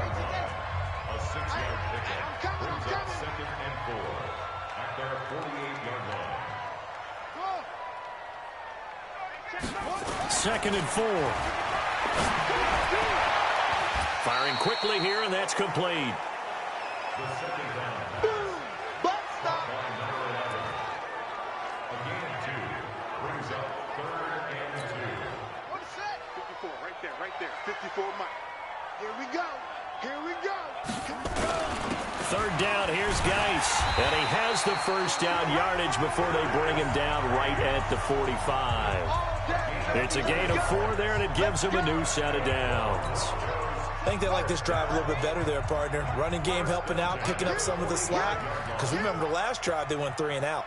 pickup brings up 2nd and 4 at their 48-yard line. 2nd and 4. Firing quickly here, and that's complete. The 2nd down. By number 11. A gain of 2 brings up 3rd and 2. 54, right there. 54, Mike. Here we go. Here we go. 3rd down, here's Geis. And he has the 1st down yardage before they bring him down right at the 45. It's a gain of 4 there, and it gives him a new set of downs. I think they like this drive a little bit better there, partner. Running game helping out, picking up some of the slack. Because remember the last drive, they went 3 and out.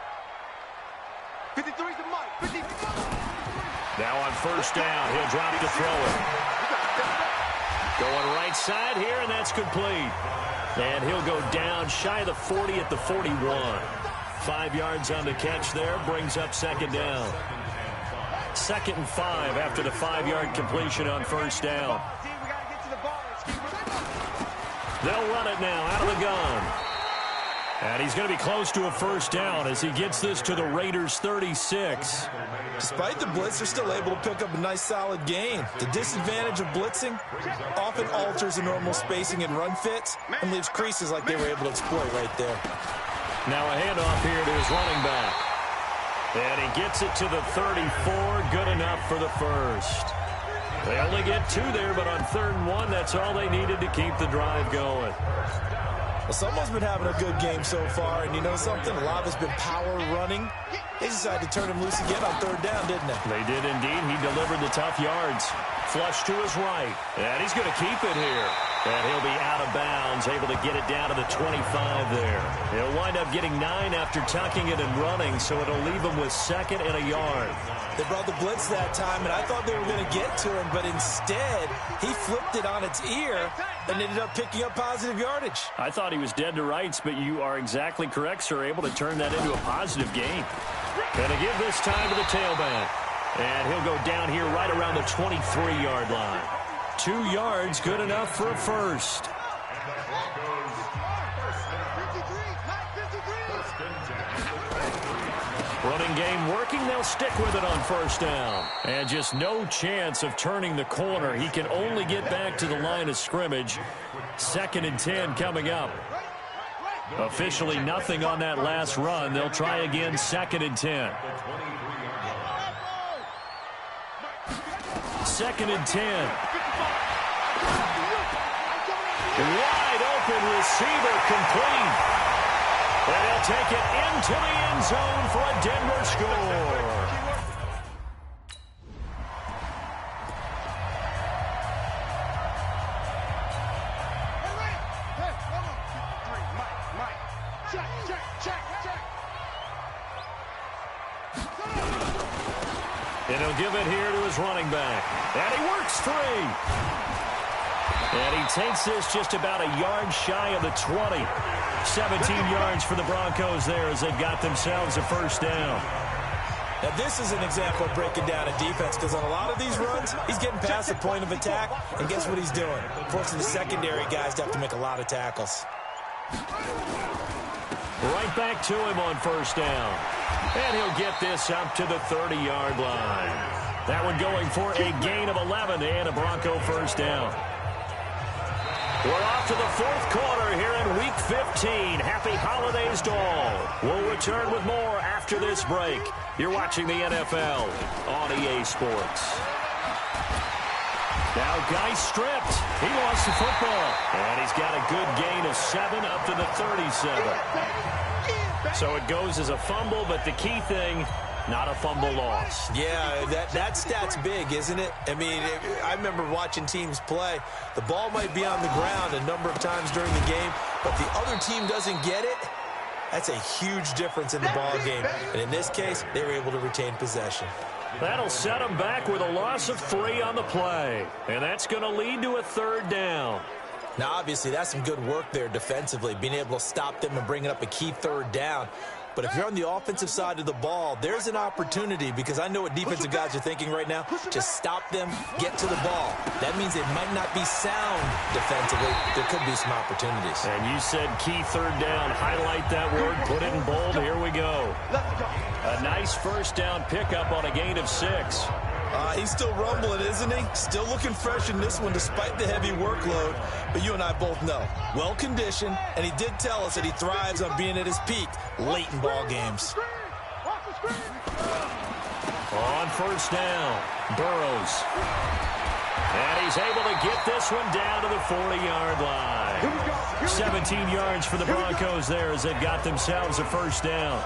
53's the Mike. 53. Now on 1st down, he'll drop to throw it. Going right side here, and that's complete. And he'll go down shy of the 40 at the 41. 5 yards on the catch there, brings up 2nd down. 2nd and 5 after the 5-yard completion on 1st down. They'll run it now out of the gun. And he's going to be close to a first down as he gets this to the Raiders' 36. Despite the blitz, they're still able to pick up a nice, solid gain. The disadvantage of blitzing often alters the normal spacing and run fits and leaves creases like they were able to exploit right there. Now a handoff here to his running back. And he gets it to the 34. Good enough for the first. They only get 2 there, but on 3rd and 1, that's all they needed to keep the drive going. Well, someone's been having a good game so far, and you know something? A lot of it's been power running. They decided to turn him loose again on 3rd down, didn't they? They did indeed. He delivered the tough yards. Flush to his right. And he's going to keep it here. And he'll be out of bounds, able to get it down to the 25 there. He'll wind up getting 9 after tucking it and running, so it'll leave him with 2nd and a yard. They brought the blitz that time, and I thought they were going to get to him, but instead, he flipped it on its ear and ended up picking up positive yardage. I thought he was dead to rights, but you are exactly correct, sir, able to turn that into a positive gain. Going to give this time to the tailback. And he'll go down here right around the 23-yard line. 2 yards, good enough for a first. Running game working. They'll stick with it on 1st down. And just no chance of turning the corner. He can only get back to the line of scrimmage. 2nd and 10 coming up. Officially nothing on that last run. They'll try again, 2nd and 10. 2nd and 10. Wide open receiver complete. And he'll take it into the end zone for a Denver score. And he'll give it here to his running back. And he works 3. And he takes this just about a yard shy of the 20. 17 yards for the Broncos there as they've got themselves a first down. Now, this is an example of breaking down a defense because on a lot of these runs, he's getting past the point of attack, and guess what he's doing? Forcing the secondary guys to have to make a lot of tackles. Right back to him on 1st down. And he'll get this up to the 30-yard line. That one going for a gain of 11 and a Bronco first down. We're off to the 4th quarter here in Week 15. Happy holidays to all. We'll return with more after this break. You're watching the NFL on EA Sports. Now Geis stripped. He lost the football. And he's got a good gain of 7 up to the 37. So it goes as a fumble, but the key thing, not a fumble loss. Yeah, that stat's big, isn't it? I mean, I remember watching teams play. The ball might be on the ground a number of times during the game, but the other team doesn't get it. That's a huge difference in the ball game. And in this case, they were able to retain possession. That'll set them back with a loss of 3 on the play. And that's going to lead to a 3rd down. Now, obviously, that's some good work there defensively, being able to stop them and bringing up a key 3rd down. But if you're on the offensive side of the ball, there's an opportunity because I know what defensive guys are thinking right now. Just stop them, get to the ball. That means it might not be sound defensively. There could be some opportunities. And you said key 3rd down. Highlight that word. Put it in bold. Here we go. A nice first down pickup on a gain of 6. He's still rumbling, isn't he? Still looking fresh in this one despite the heavy workload. But you and I both know, well-conditioned, and he did tell us that he thrives on being at his peak late in ball games. On 1st down, Burrows. And he's able to get this one down to the 40-yard line. 17 yards for the Broncos there as they've got themselves a first down.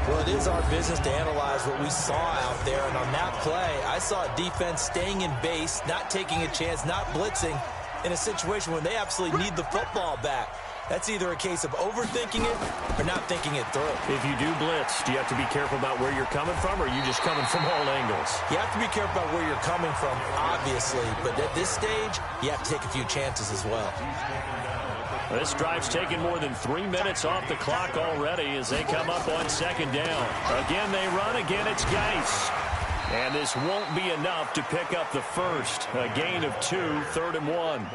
Well, it is our business to analyze what we saw out there, and on that play, I saw a defense staying in base, not taking a chance, not blitzing, in a situation where they absolutely need the football back. That's either a case of overthinking it or not thinking it through. If you do blitz, do you have to be careful about where you're coming from, or are you just coming from all angles? You have to be careful about where you're coming from, obviously, but at this stage, you have to take a few chances as well. This drive's taken more than 3 minutes off the clock already as they come up on 2nd down. Again, they run. Again, it's Geis. And this won't be enough to pick up the first. A gain of 2, 3rd and 1.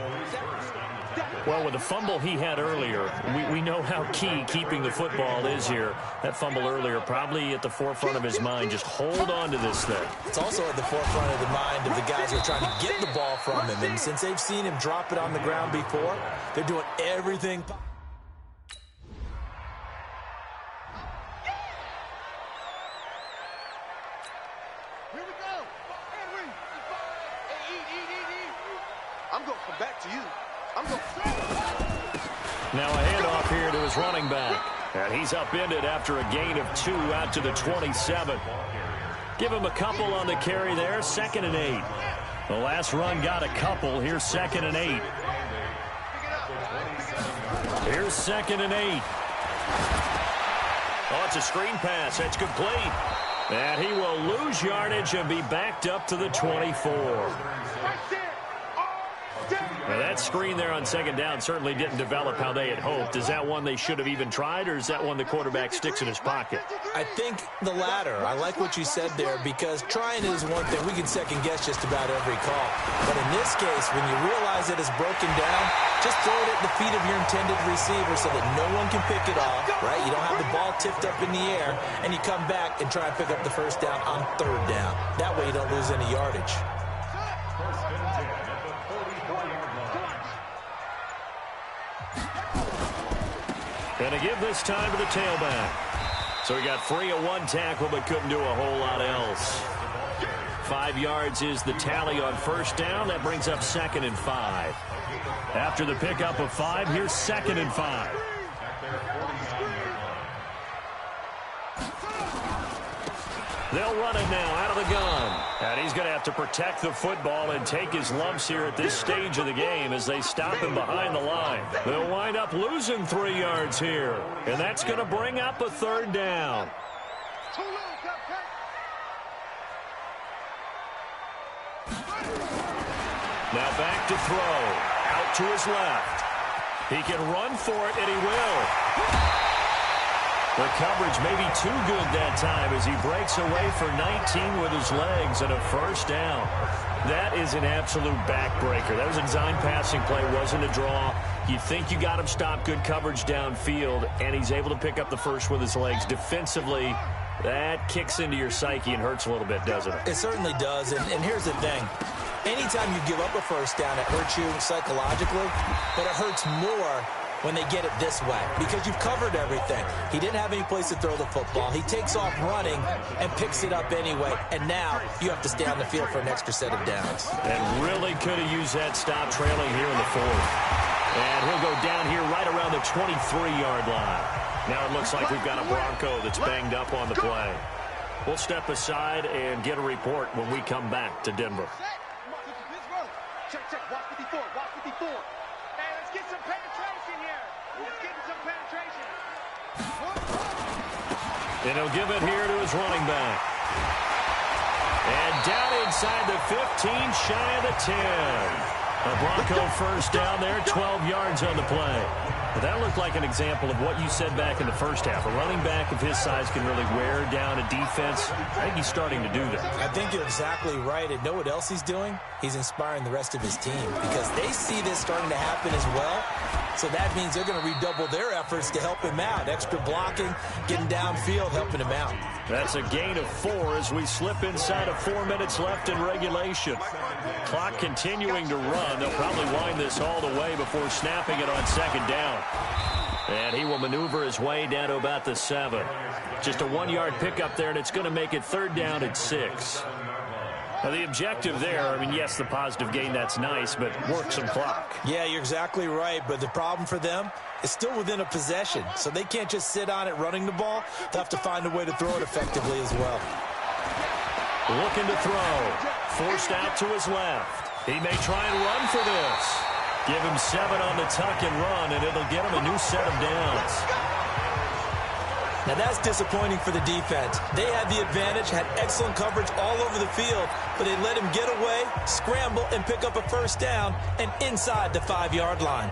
Well, with the fumble he had earlier, we know how key keeping the football is here. That fumble earlier probably at the forefront of his mind. Just hold on to this thing. It's also at the forefront of the mind of the guys who are trying to get the ball from him. And since they've seen him drop it on the ground before, they're doing everything. Here we go. Henry. Hey, I'm going to come back to you. Now a handoff here to his running back. And he's upended after a gain of 2 out to the 27. Give him a couple on the carry there. 2nd and 8. The last run got a couple. Here's 2nd and 8. Here's 2nd and 8. Oh, it's a screen pass. That's complete. And he will lose yardage and be backed up to the 24. Now that screen there on 2nd down certainly didn't develop how they had hoped. Is that one they should have even tried, or is that one the quarterback sticks in his pocket? I think the latter. I like what you said there, because trying is one thing. We can second guess just about every call. But in this case, when you realize it is broken down, just throw it at the feet of your intended receiver so that no one can pick it off, right? You don't have the ball tipped up in the air, and you come back and try and pick up the 1st down on 3rd down. That way you don't lose any yardage. And to give this time to the tailback. So he got free of 1 tackle but couldn't do a whole lot else. 5 yards is the tally on 1st down. That brings up 2nd and 5. After the pickup of 5, here's 2nd and 5. They'll run it now out of the gun. And he's going to have to protect the football and take his lumps here at this stage of the game as they stop him behind the line. They'll wind up losing 3 yards here. And that's going to bring up a 3rd down. Now back to throw. Out to his left. He can run for it, and he will. The coverage may be too good that time as he breaks away for 19 with his legs and a 1st down. That is an absolute backbreaker. That was a design passing play, wasn't a draw. You think you got him stopped, good coverage downfield, and he's able to pick up the 1st with his legs. Defensively, that kicks into your psyche and hurts a little bit, doesn't it? It certainly does, and here's the thing. Anytime you give up a 1st down, it hurts you psychologically, but it hurts more when they get it this way, because you've covered everything. He didn't have any place to throw the football. He takes off running and picks it up anyway, and now you have to stay on the field for an extra set of downs. And really could have used that stop trailing here in the 4th. And he'll go down here right around the 23-yard line. Now it looks like we've got a Bronco that's banged up on the play. We'll step aside and get a report when we come back to Denver. Check, watch 54, watch 54. Hey, let's get some penetration here. Let's get some penetration. And he'll give it here to his running back. And down inside the 15, shy of the 10. A Bronco 1st down there, 12 yards on the play. But that looked like an example of what you said back in the 1st half. A running back of his size can really wear down a defense. I think he's starting to do that. I think you're exactly right. And know what else he's doing? He's inspiring the rest of his team because they see this starting to happen as well. So that means they're going to redouble their efforts to help him out. Extra blocking, getting downfield, helping him out. That's a gain of 4 as we slip inside of 4 minutes left in regulation. Clock continuing to run. They'll probably wind this all the way before snapping it on 2nd down. And he will maneuver his way down to about the 7. Just a 1-yard pickup there, and it's going to make it 3rd down at 6. Now, the objective there, I mean, yes, the positive gain, that's nice, but work some clock. Yeah, you're exactly right, but the problem for them is still within a possession, so they can't just sit on it running the ball. They'll have to find a way to throw it effectively as well. Looking to throw. Forced out to his left. He may try and run for this. Give him 7 on the tuck and run, and it'll get him a new set of downs. Now that's disappointing for the defense. They had the advantage, had excellent coverage all over the field, but they let him get away, scramble, and pick up a 1st down, and inside the 5-yard line.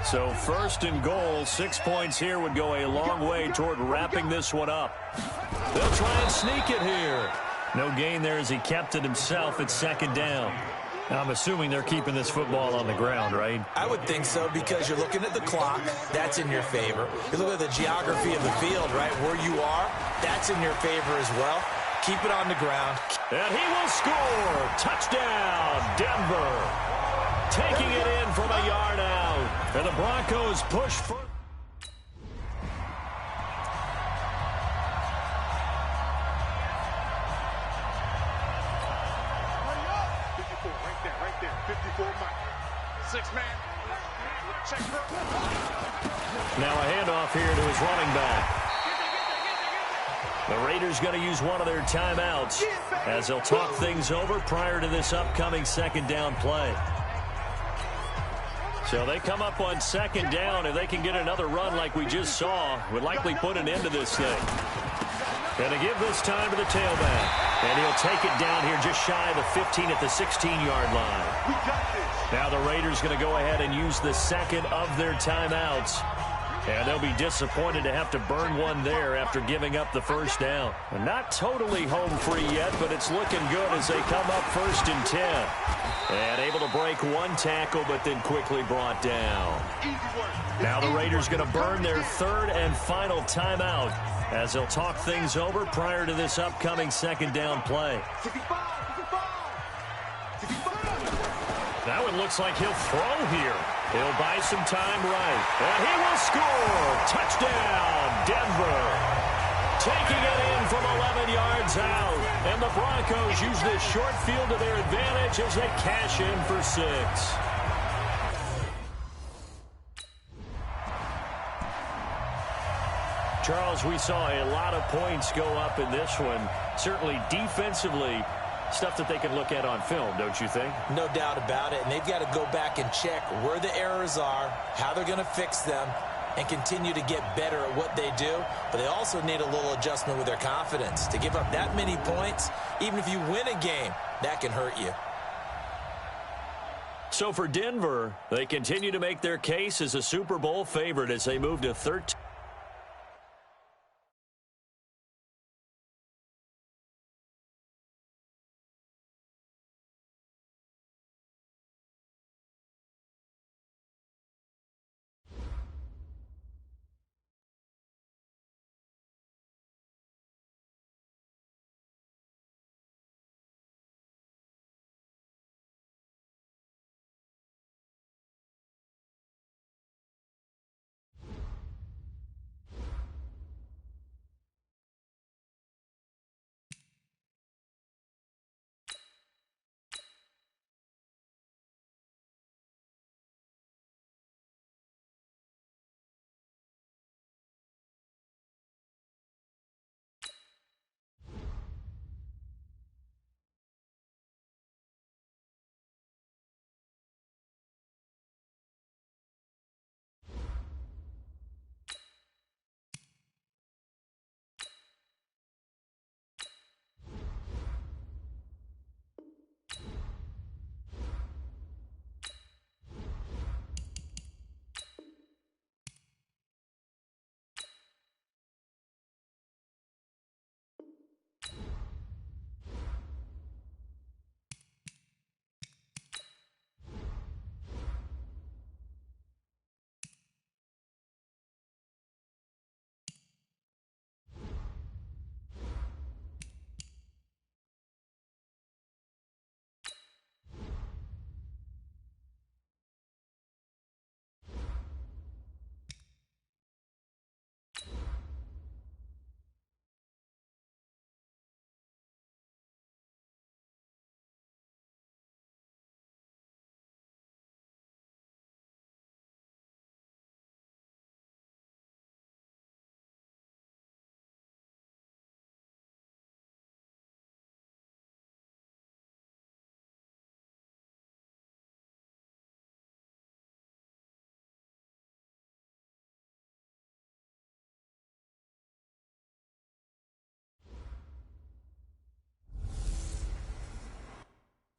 So 1st and goal, 6 points here would go a long way toward wrapping this one up. They'll try and sneak it here. No gain there as he kept it himself at second down. Now, I'm assuming they're keeping this football on the ground, right? I would think so, because you're looking at the clock. That's in your favor. You look at the geography of the field, right, where you are. That's in your favor as well. Keep it on the ground. And he will score. Touchdown, Denver. Taking it in from a yard out. And the Broncos push for... Right there. 54 Mike. 6-man. Check. Now a handoff here to his running back. The Raiders going to use one of their timeouts as they'll talk things over prior to this upcoming second down play. So they come up on second down. If they can get another run like we just saw, would likely put an end to this thing. And to give this time to the tailback. And he'll take it down here just shy of the 15 at the 16-yard line. Now the Raiders going to go ahead and use the second of their timeouts. And they'll be disappointed to have to burn one there after giving up the first down. Not totally home free yet, but it's looking good as they come up 1st and 10. And able to break one tackle, but then quickly brought down. Now the Raiders going to burn their third and final timeout as they'll talk things over prior to this upcoming second down play. That one looks like he'll throw here. He'll buy some time right. And he will score. Touchdown, Denver. Taking it in from 11 yards out. And the Broncos use this short field to their advantage as they cash in for 6. Charles, we saw a lot of points go up in this one. Certainly defensively, stuff that they can look at on film, don't you think? No doubt about it. And they've got to go back and check where the errors are, how they're going to fix them, and continue to get better at what they do. But they also need a little adjustment with their confidence. To give up that many points, even if you win a game, that can hurt you. So for Denver, they continue to make their case as a Super Bowl favorite as they move to 13.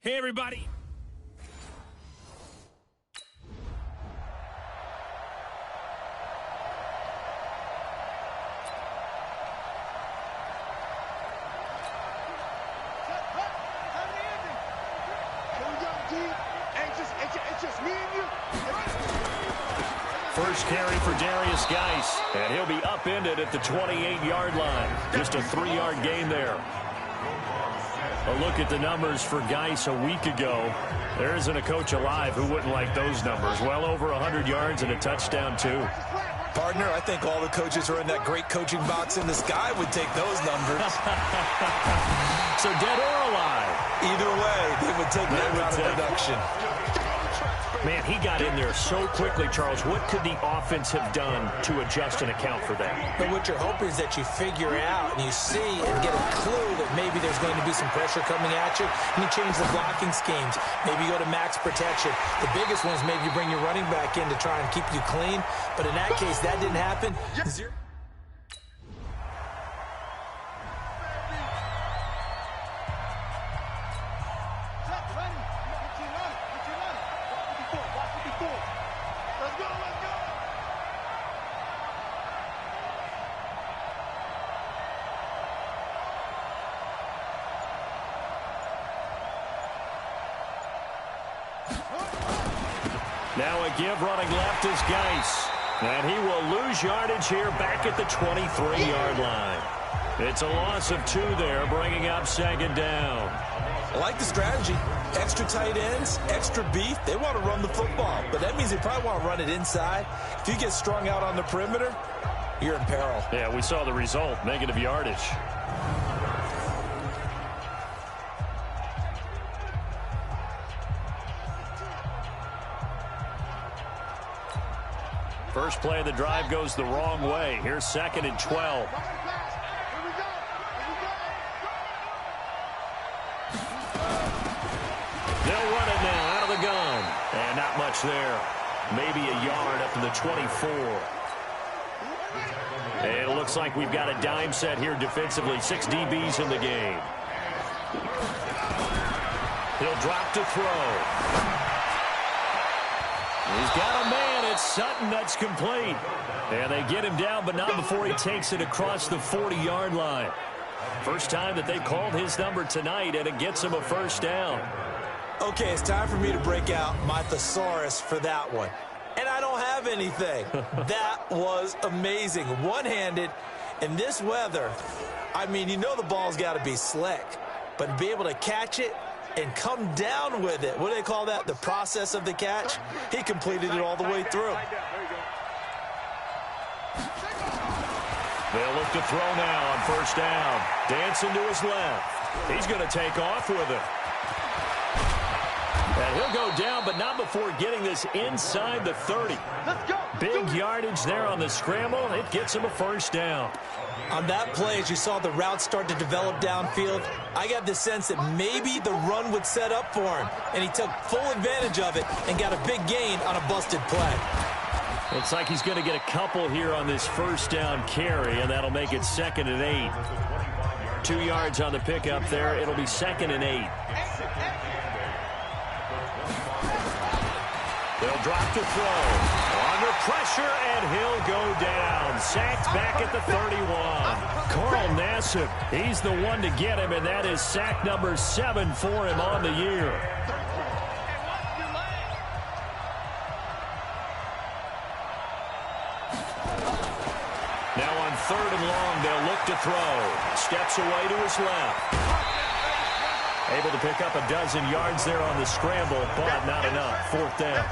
Hey, everybody. first carry for Darius Geis, and he'll be upended at the 28-yard line. Just a 3-yard gain there. A look at the numbers for Geis a week ago. There isn't a coach alive who wouldn't like those numbers. Well over 100 yards and a touchdown, too. Partner, I think all the coaches who are in that great coaching box in the sky would take those numbers. So dead or alive? Either way, they would take that kind of production. Man, he got in there so quickly, Charles. What could the offense have done to adjust and account for that? But what you're hoping is that you figure out and you see and get a clue that maybe there's going to be some pressure coming at you, and you change the blocking schemes. Maybe you go to max protection. The biggest one is maybe you bring your running back in to try and keep you clean. But in that case, that didn't happen. Zero. Now a give running left is Geis. And he will lose yardage here back at the 23-yard line. It's a loss of 2 there, bringing up second down. I like the strategy. Extra tight ends, extra beef. They want to run the football, but that means they probably want to run it inside. If you get strung out on the perimeter, you're in peril. Yeah, we saw the result, negative yardage. First play of the drive goes the wrong way. Here's 2nd and 12. They'll run it now out of the gun. And not much there. Maybe a yard up to the 24. And it looks like we've got a dime set here defensively. 6 DBs in the game. He'll drop to throw. He's got a man. It's Sutton. That's complete. And they get him down, but not before he takes it across the 40-yard line. First time that they called his number tonight, and it gets him a first down. Okay, it's time for me to break out my thesaurus for that one. And I don't have anything. That was amazing. One-handed in this weather. I mean, you know the ball's got to be slick. But to be able to catch it and come down with it. What do they call that? The process of the catch? He completed it all the way through. They'll look to throw now on first down. Dancing to his left. He's going to take off with it. And he'll go down, but not before getting this inside the 30. Big yardage there on the scramble. It gets him a first down. On that play, as you saw the route start to develop downfield, I got the sense that maybe the run would set up for him, and he took full advantage of it and got a big gain on a busted play. Looks like he's going to get a couple here on this first down carry, and that'll make it 2nd and 8. 2 yards on the pickup there. It'll be 2nd and 8. They'll drop to throw. Under pressure, and he'll go down. Sacked back at the 31. Carl Nassib, he's the one to get him, and that is sack number 7 for him on the year. Now on 3rd and long, they'll look to throw. Steps away to his left. Able to pick up a dozen yards there on the scramble, but not enough. 4th down.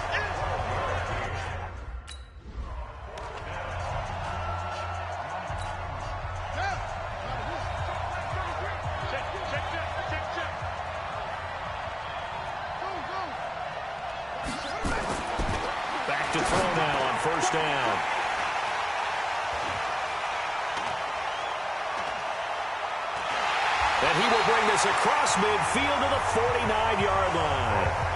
Back to throw now on first down. And he will bring this across midfield to the 49-yard line.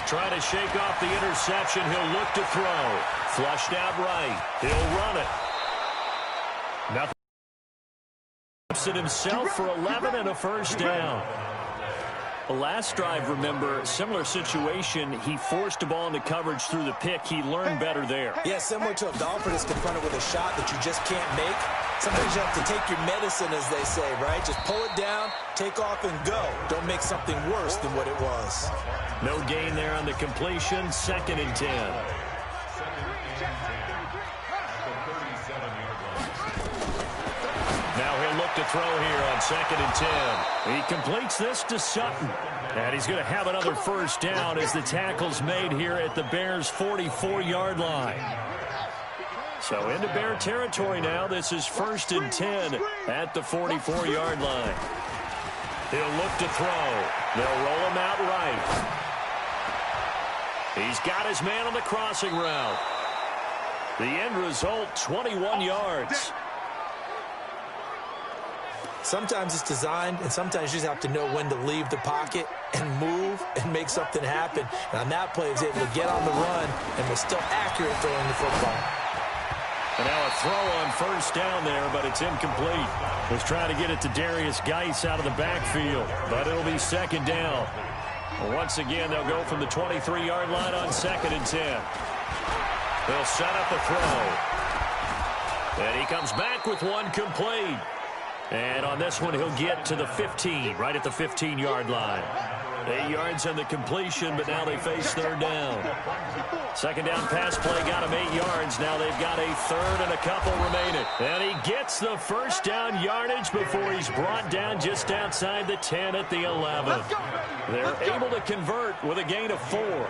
Try to shake off the interception. He'll look to throw. Flushed out right. He'll run it. Nothing. It himself for 11 and a first down. The last drive, remember, similar situation. He forced the ball into coverage through the pick. He learned better there. Yeah, similar to a golfer that's confronted with a shot that you just can't make. Sometimes you have to take your medicine, as they say, right? Just pull it down, take off, and go. Don't make something worse than what it was. No gain there on the completion. 2nd and 10. Now he'll look to throw here on 2nd and 10. He completes this to Sutton. And he's going to have another first down as the tackle's made here at the Bears' 44-yard line. So into Bear territory now. This is 1st and 10 at the 44-yard line. He'll look to throw. They'll roll him out right. He's got his man on the crossing route. The end result, 21 yards. Sometimes it's designed, and sometimes you just have to know when to leave the pocket and move and make something happen. And on that play, he was able to get on the run and was still accurate throwing the football. And now a throw on first down there, but it's incomplete. Was trying to get it to Darius Geis out of the backfield, but it'll be 2nd down. Once again, they'll go from the 23-yard line on 2nd and 10. They'll set up the throw. And he comes back with one complete. And on this one, he'll get to the 15, right at the 15-yard line. 8 yards on the completion, but now they face 3rd down. 2nd down pass play got him 8 yards. Now they've got a 3rd and a couple remaining. And he gets the first down yardage before he's brought down just outside the 10 at the 11. They're able to convert with a gain of 4.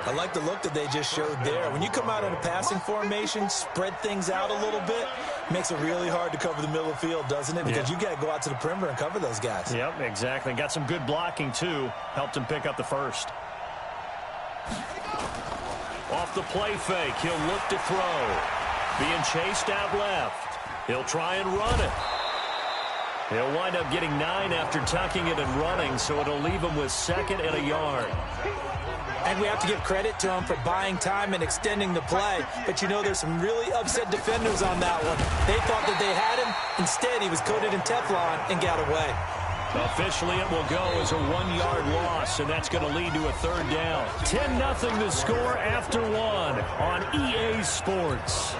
I like the look that they just showed there. When you come out in a passing formation, spread things out a little bit, makes it really hard to cover the middle of the field, doesn't it? Because you got to go out to the perimeter and cover those guys. Yep, exactly. Got some good blocking, too. Helped him pick up the first. Off the play fake, he'll look to throw. Being chased out left. He'll try and run it. He'll wind up getting 9 after tucking it and running, so it'll leave him with 2nd and a yard. And we have to give credit to him for buying time and extending the play. But you know, there's some really upset defenders on that one. They thought that they had him. Instead, he was coated in Teflon and got away. Officially, it will go as a 1-yard loss, and that's going to lead to a 3rd down. 10-0 the score after 1 on EA Sports.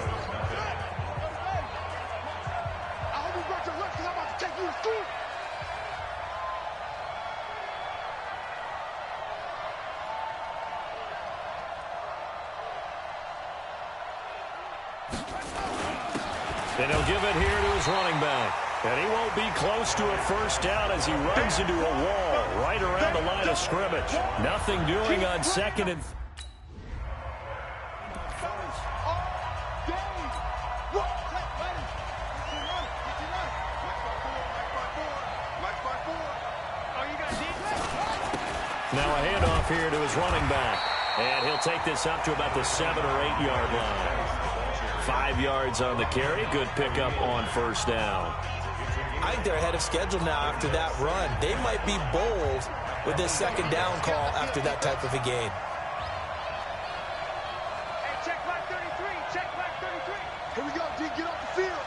And he'll give it here to his running back. And he won't be close to a first down as he runs into a wall right around the line of scrimmage. Nothing doing on 2nd and... Now a handoff here to his running back. And he'll take this up to about the 7 or 8 yard line. 5 yards on the carry. Good pickup on first down. I think they're ahead of schedule now after that run. They might be bold with this 2nd down call after that type of a gain. Hey, check back 33. Check back 33. Here we go, D. Get off the field.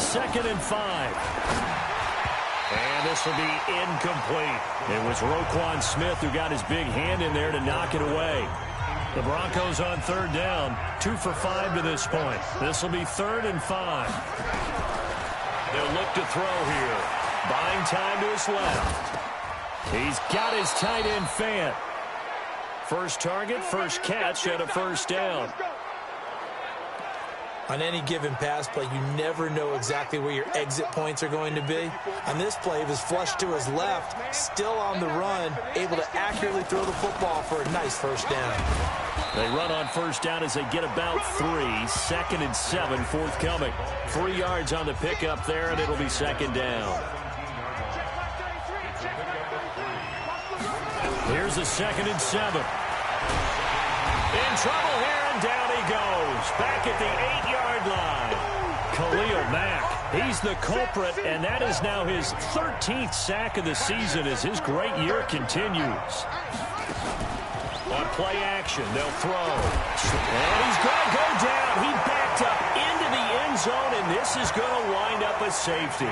2nd and 5. And this will be incomplete. It was Roquan Smith who got his big hand in there to knock it away. The Broncos on 3rd down, 2 for 5 to this point. This will be 3rd and 5. They'll look to throw here. Buying time to his left. He's got his tight end Fant. First target, first catch, and a first down. On any given pass play, you never know exactly where your exit points are going to be. On this play, he was flushed to his left, still on the run, able to accurately throw the football for a nice first down. They run on first down as they get about 3. 2nd and 7 forthcoming. 3 yards on the pickup there, and it'll be 2nd down. Here's the 2nd and 7. In trouble here, and down he goes. Back at the 8-yard line. Khalil Mack, he's the culprit, and that is now his 13th sack of the season as his great year continues. On play action, they'll throw. And he's going to go down. He backed up into the end zone, and this is going to wind up a safety.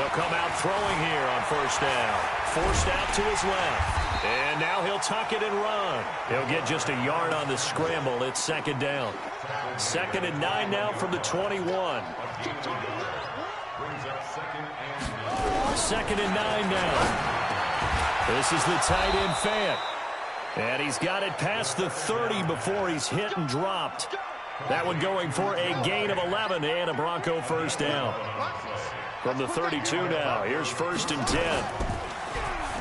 They'll come out throwing here on first down. Forced out to his left. And now he'll tuck it and run. He'll get just a yard on the scramble. It's second down. 2nd and 9 now from the 21. 2nd and 9 now. This is the tight end Fant. And he's got it past the 30 before he's hit and dropped. That one going for a gain of 11 and a Bronco first down. From the 32 now, here's 1st and 10.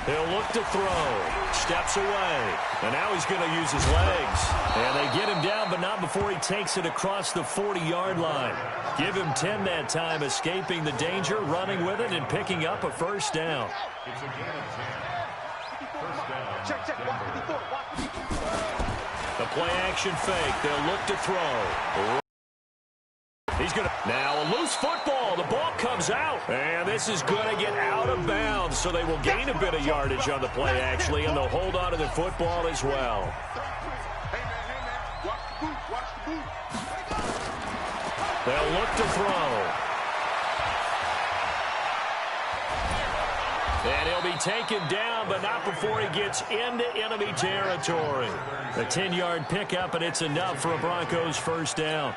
He'll look to throw. Steps away. And now he's going to use his legs. And they get him down, but not before he takes it across the 40-yard line. Give him 10 that time, escaping the danger, running with it, and picking up a first down. It's a gain of 10. First down. Check. Watch the before. Watch the before. The play-action fake. They'll look to throw. He's going to... Now a loose football. The ball comes out. And this is going to get out of bounds, so they will gain a bit of yardage on the play, actually, and they'll hold on to the football as well. Hey, man. Watch the boot. They'll look to throw. And he'll be taken down, but not before he gets into enemy territory. A 10-yard pickup, and it's enough for a Broncos first down.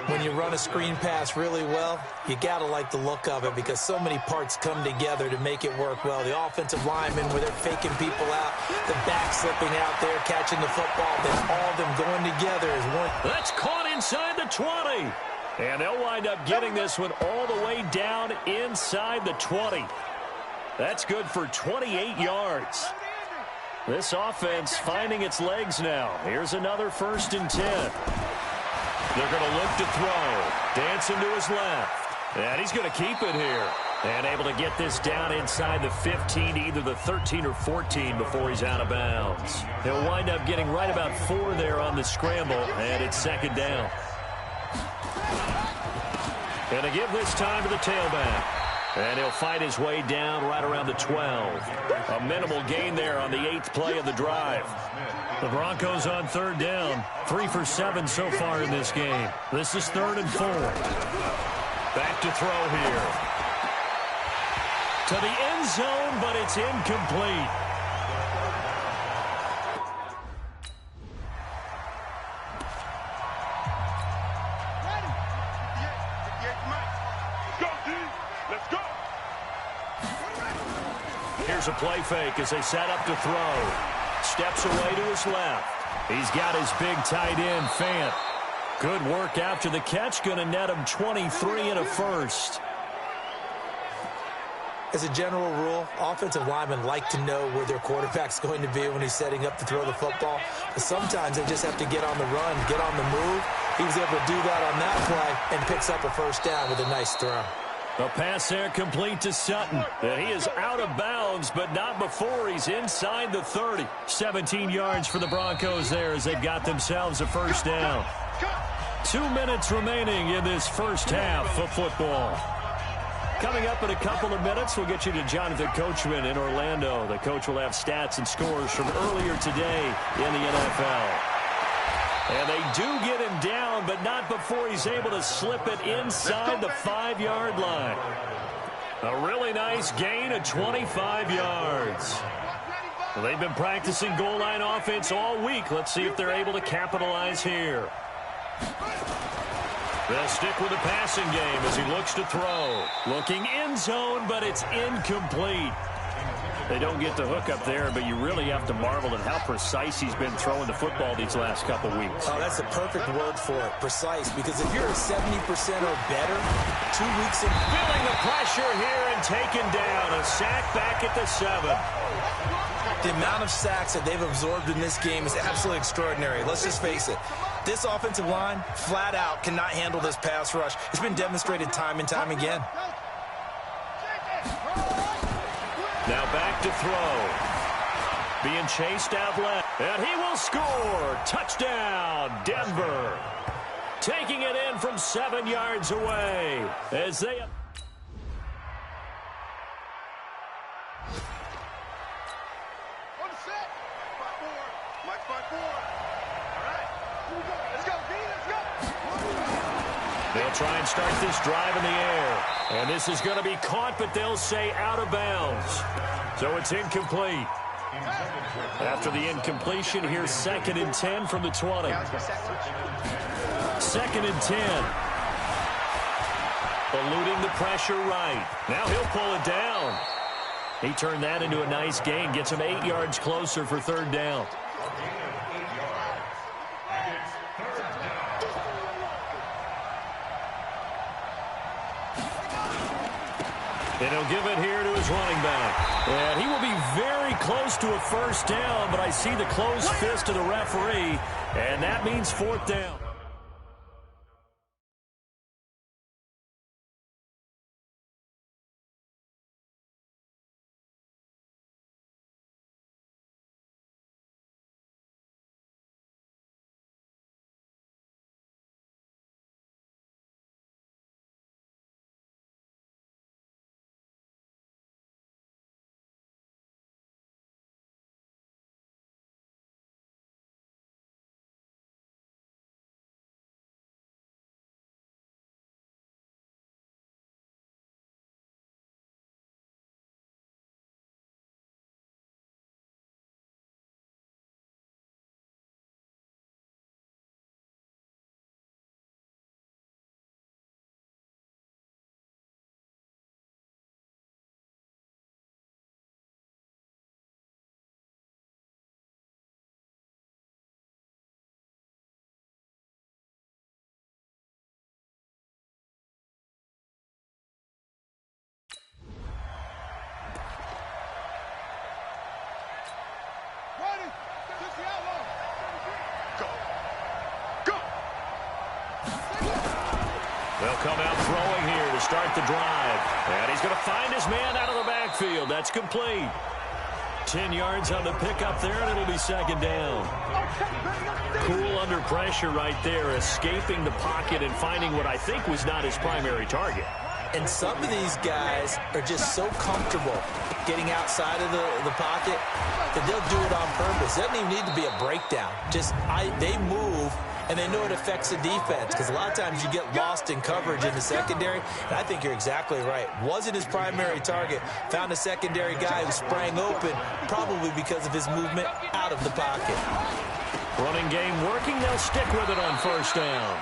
When you run a screen pass really well, you got to like the look of it because so many parts come together to make it work well. The offensive linemen, where they're faking people out, the back slipping out there, catching the football, then all of them going together as one. That's caught inside the 20. And they'll wind up getting this one all the way down inside the 20. That's good for 28 yards. This offense finding its legs now. Here's another 1st and 10. They're going to look to throw. Dancing to his left. And he's going to keep it here. And able to get this down inside the 15, either the 13 or 14 before he's out of bounds. He'll wind up getting right about 4 there on the scramble, and it's second down. Going to give this time to the tailback. And he'll fight his way down right around the 12. A minimal gain there on the 8th play of the drive. The Broncos on 3rd down. 3 for 7 so far in this game. This is 3rd and 4. Back to throw here. To the end zone, but it's incomplete. Here's a play fake as they set up to throw. Steps away to his left. He's got his big tight end, Fant. Good work after the catch. Going to net him 23 and a first. As a general rule, offensive linemen like to know where their quarterback's going to be when he's setting up to throw the football. But sometimes they just have to get on the run, get on the move. He was able to do that on that play and picks up a first down with a nice throw. A pass there complete to Sutton. And he is out of bounds, but not before he's inside the 30. 17 yards for the Broncos there as they've got themselves a first down. 2 minutes remaining in this first half of football. Coming up in a couple of minutes, we'll get you to Jonathan Coachman in Orlando. The coach will have stats and scores from earlier today in the NFL. And they do get him down, but not before he's able to slip it inside the 5-yard line. A really nice gain of 25 yards. Well, they've been practicing goal line offense all week. Let's see if they're able to capitalize here. They'll stick with the passing game as he looks to throw. Looking end zone, but it's incomplete. They don't get the hook up there, but you really have to marvel at how precise he's been throwing the football these last couple weeks. Oh, that's the perfect word for it, precise, because if you're at 70% or better, 2 weeks in... Feeling the pressure here and taken down. A sack back at the 7. The amount of sacks that they've absorbed in this game is absolutely extraordinary. Let's just face it. This offensive line, flat out, cannot handle this pass rush. It's been demonstrated time and time again. Now back to throw. Being chased out left. And he will score. Touchdown, Denver. Taking it in from 7 yards away. As they... On the set. 5-4. Mike 5-4. All right. Here we go. Let's go, D. Let's go. They'll try and start this drive in the air. And this is going to be caught, but they'll say out of bounds. So it's incomplete. After the incompletion, here's 2nd and 10 from the 20. 2nd and 10. Eluding the pressure right. Now he'll pull it down. He turned that into a nice gain. Gets him 8 yards closer for 3rd down. And he'll give it here to his running back. And he will be very close to a 1st down, but I see the closed fist of the referee, and that means 4th down. They'll come out throwing here to start the drive. And he's going to find his man out of the backfield. That's complete. 10 yards on the pickup there, and it'll be 2nd down. Cool under pressure right there, escaping the pocket and finding what I think was not his primary target. And some of these guys are just so comfortable getting outside of the pocket that they'll do it on purpose. It doesn't even need to be a breakdown. They move, and they know it affects the defense, because a lot of times you get lost in coverage in the secondary. And I think you're exactly right. Wasn't his primary target. Found a secondary guy who sprang open, probably because of his movement out of the pocket. Running game working. They'll stick with it on 1st down.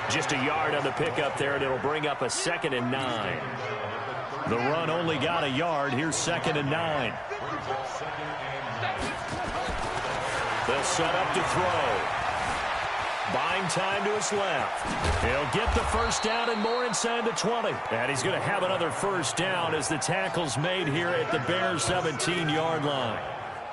Just a yard on the pickup there, and it'll bring up a 2nd and 9. The run only got a yard. Here's 2nd and 9. They'll set up to throw. Buying time to his left. He'll get the 1st down and more inside the 20. And he's going to have another 1st down as the tackle's made here at the Bears' 17-yard line.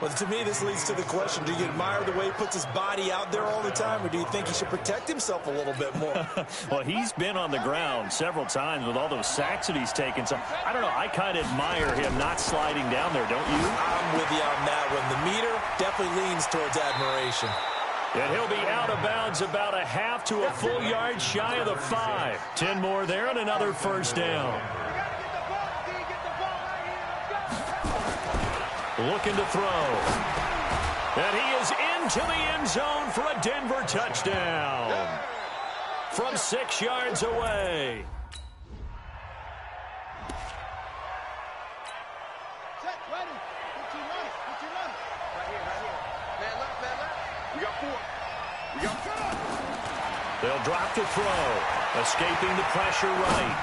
Well, to me, this leads to the question, do you admire the way he puts his body out there all the time, or do you think he should protect himself a little bit more? Well, he's been on the ground several times with all those sacks that he's taken. So, I don't know, I kind of admire him not sliding down there, don't you? I'm with you on that one. The meter definitely leans towards admiration. And he'll be out of bounds about a half to a full yard shy of the 5. 10 more there and another 1st down. Looking to throw. And he is into the end zone for a Denver touchdown. From 6 yards away. They'll drop the throw. Escaping the pressure right.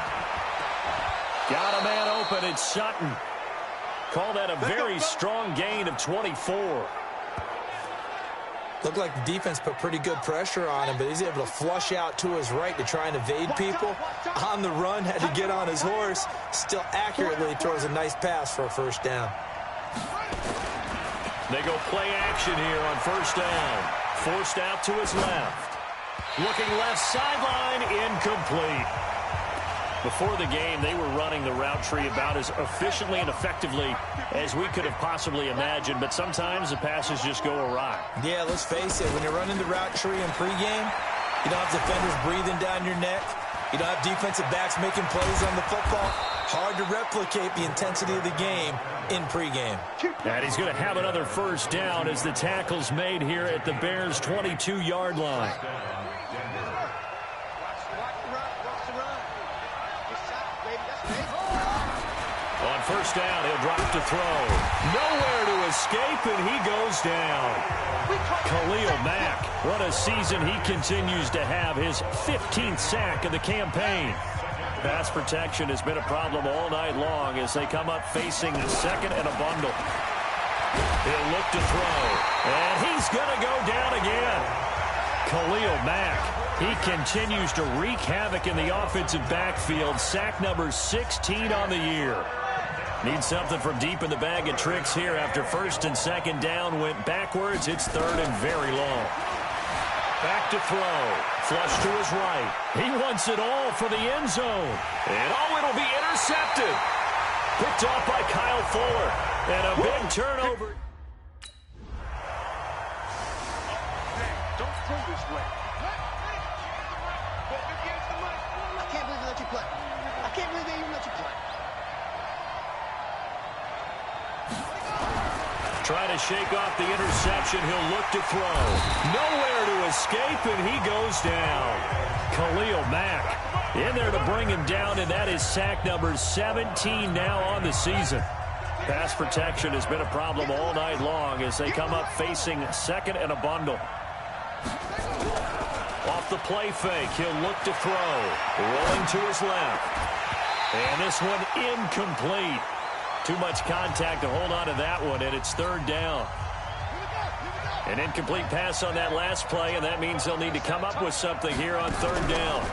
Got a man open. It's Sutton. Call that a very strong gain of 24. Looked like the defense put pretty good pressure on him, but he's able to flush out to his right to try and evade people. On the run, had to get on his horse. Still accurately throws a nice pass for a 1st down. They go play action here on 1st down. Forced out to his left. Looking left sideline, incomplete. Before the game, they were running the route tree about as efficiently and effectively as we could have possibly imagined, but sometimes the passes just go awry. Yeah, let's face it, when you're running the route tree in pregame, you don't have defenders breathing down your neck. You don't have defensive backs making plays on the football. Hard to replicate the intensity of the game in pregame. And he's going to have another 1st down as the tackle's made here at the Bears' 22-yard line. first down. He'll drop to throw. Nowhere to escape, and he goes down. Khalil Mack, what a season he continues to have. His 15th sack of the campaign. Pass protection has been a problem all night long as they come up facing a second and a bundle. He'll look to throw, and he's going to go down again. Khalil Mack, he continues to wreak havoc in the offensive backfield. Sack number 16 on the year. Needs something from deep in the bag of tricks here after first and second down went backwards. It's third and very long. Back to throw. Flush to his right. He wants it all for the end zone. And it'll be intercepted. Picked off by Kyle Fuller. And a big turnover. Don't throw this way. I can't believe they let you play. I can't believe they even let you play. Try to shake off the interception. He'll look to throw. Nowhere to escape, and he goes down. Khalil Mack in there to bring him down, and that is sack number 17 now on the season. Pass protection has been a problem all night long as they come up facing second and a bundle. Off the play fake, he'll look to throw. Rolling to his left. And this one incomplete. Too much contact to hold on to that one, and it's third down. An incomplete pass on that last play, and that means they'll need to come up with something here on third down.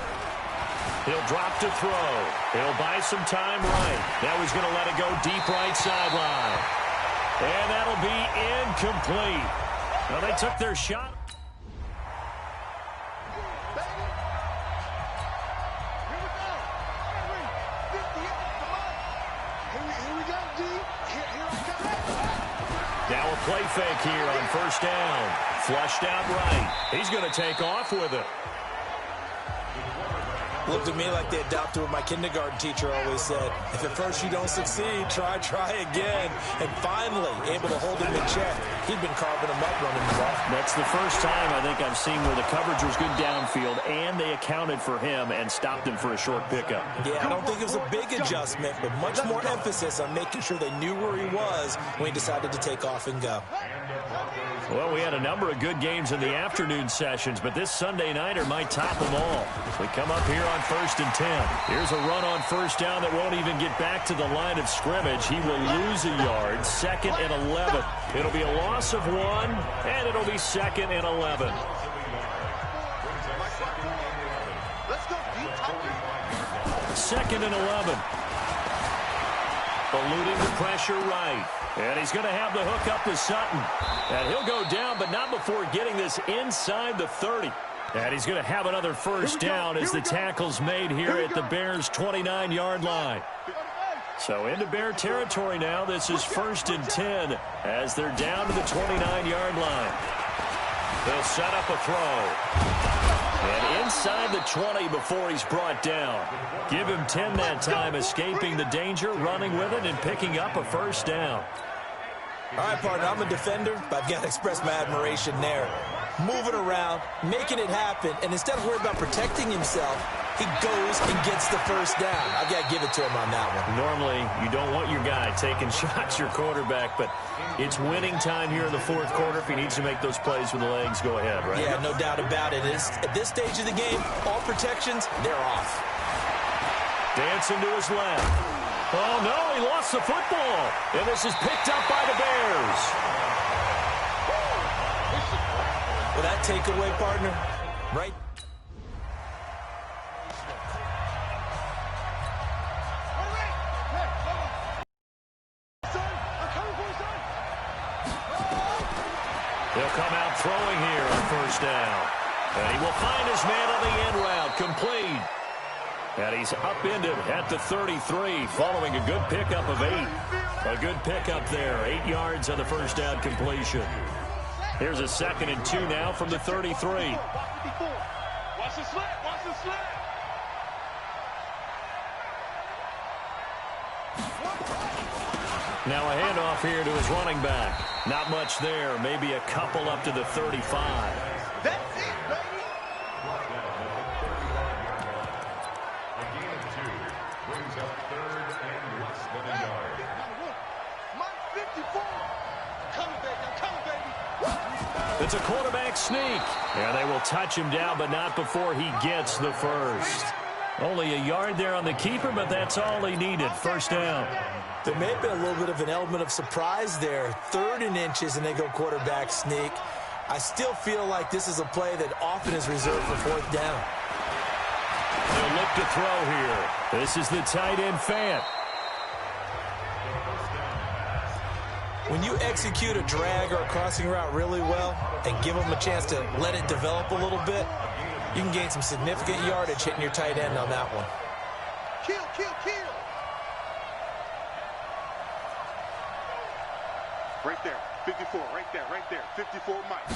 He'll drop to throw. He'll buy some time right. Now he's going to let it go deep right sideline. And that'll be incomplete. Well, they took their shot. Now a play fake here on first down. Flushed out right. He's going to take off with it. Looked at me like they adopted what my kindergarten teacher always said. If at first you don't succeed, try again. And finally, able to hold him in check. He'd been carving him up running the ball. That's the first time I think I've seen where the coverage was good downfield, and they accounted for him and stopped him for a short pickup. Yeah, I don't think it was a big adjustment, but much more emphasis on making sure they knew where he was when he decided to take off and go. Well, we had a number of good games in the afternoon sessions, but this Sunday nighter might top them all. We come up here on first and 10. Here's a run on first down that won't even get back to the line of scrimmage. He will lose a yard. Second and 11. It'll be a loss of 1, and it'll be second and 11. Second and 11. Eluding the pressure right. And he's going to have the hook up to Sutton. And he'll go down, but not before getting this inside the 30. And he's going to have another first down as the tackle's made here at the Bears' 29-yard line. So into Bear territory now. This is first and 10 as they're down to the 29-yard line. They'll set up a throw. And inside the 20 before he's brought down. Give him 10 that time, escaping the danger, running with it, and picking up a first down. All right, partner, I'm a defender, but I've got to express my admiration there. Moving around, making it happen, and instead of worrying about protecting himself, he goes and gets the first down. I've got to give it to him on that one. Normally, you don't want your guy taking shots, your quarterback, but it's winning time here in the fourth quarter. If he needs to make those plays with the legs, go ahead, right? Yeah, no doubt about it. At this stage of the game, all protections, they're off. Dancing to his left. Oh, no, he lost the football. And this is picked up by the Bears. Well, that takeaway, partner, right? He'll come out throwing here on first down. And he will find his man on the end route, complete. And he's upended at the 33 following a good pickup of 8. A good pickup there, 8 yards on the first down completion. Here's a second and 2 now from the 33. Watch the slant, watch the slant. Now a handoff here to his running back. Not much there, maybe a couple up to the 35. That's it, baby. A gain of 2 brings up third and less than a yard. It's a quarterback sneak. And they will touch him down, but not before he gets the first. Only a yard there on the keeper, but that's all he needed. First down. There may have been a little bit of an element of surprise there. 3rd and inches, and they go quarterback sneak. I still feel like this is a play that often is reserved for 4th down. They'll look to throw here. This is the tight end Fant. When you execute a drag or a crossing route really well and give them a chance to let it develop a little bit, you can gain some significant yardage hitting your tight end on that one. Kill. Right there. 54, right there. 54, Mike.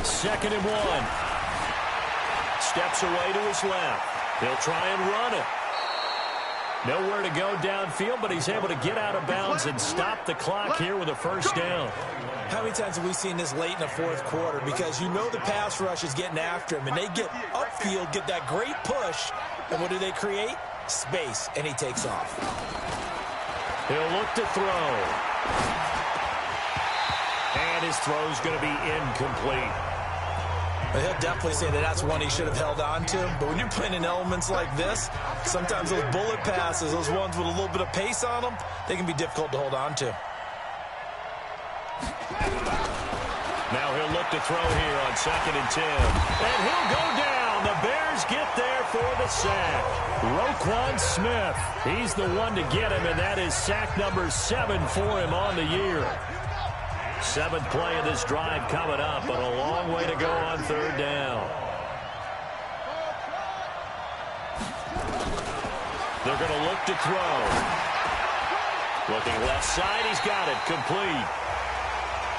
2nd and 1. Steps away to his left. He'll try and run it. Nowhere to go downfield, but he's able to get out of bounds and stop the clock here with a first down. How many times have we seen this late in the 4th quarter? Because you know the pass rush is getting after him, and they get upfield, get that great push, and what do they create? Space, and he takes off. He'll look to throw. And his throw's going to be incomplete. But he'll definitely say that that's one he should have held on to. But when you're playing in elements like this, sometimes those bullet passes, those ones with a little bit of pace on them, they can be difficult to hold on to. Now he'll look to throw here on 2nd and 10. And he'll go down. The Bears get there for the sack. Roquan Smith, he's the one to get him, and that is sack number 7 for him on the year. 7th play of this drive coming up, but a long way to go on 3rd down. They're going to look to throw. Looking left side, he's got it, complete.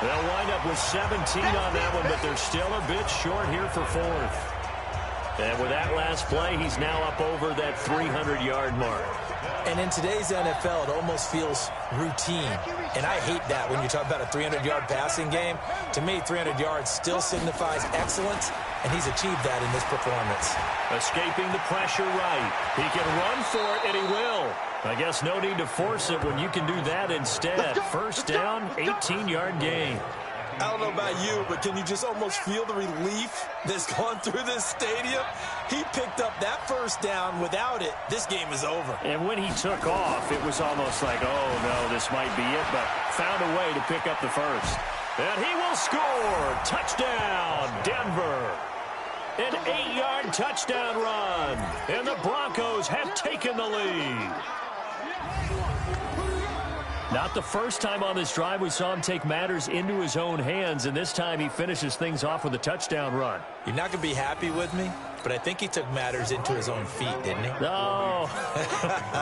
They'll wind up with 17 on that one, but they're still a bit short here for 4th. And with that last play, he's now up over that 300-yard mark. And in today's NFL, it almost feels routine. And I hate that when you talk about a 300-yard passing game. To me, 300 yards still signifies excellence, and he's achieved that in this performance. Escaping the pressure right. He can run for it, and he will. I guess no need to force it when you can do that instead. First down, 18-yard gain. I don't know about you, but can you just almost feel the relief that's gone through this stadium? He picked up that first down. Without it, this game is over. And when he took off, it was almost like, oh, no, this might be it, but found a way to pick up the first. And he will score. Touchdown, Denver. An 8-yard touchdown run. And the Broncos have taken the lead. Not the first time on this drive we saw him take matters into his own hands, and this time he finishes things off with a touchdown run. You're not going to be happy with me, but I think he took matters into his own feet, didn't he? No.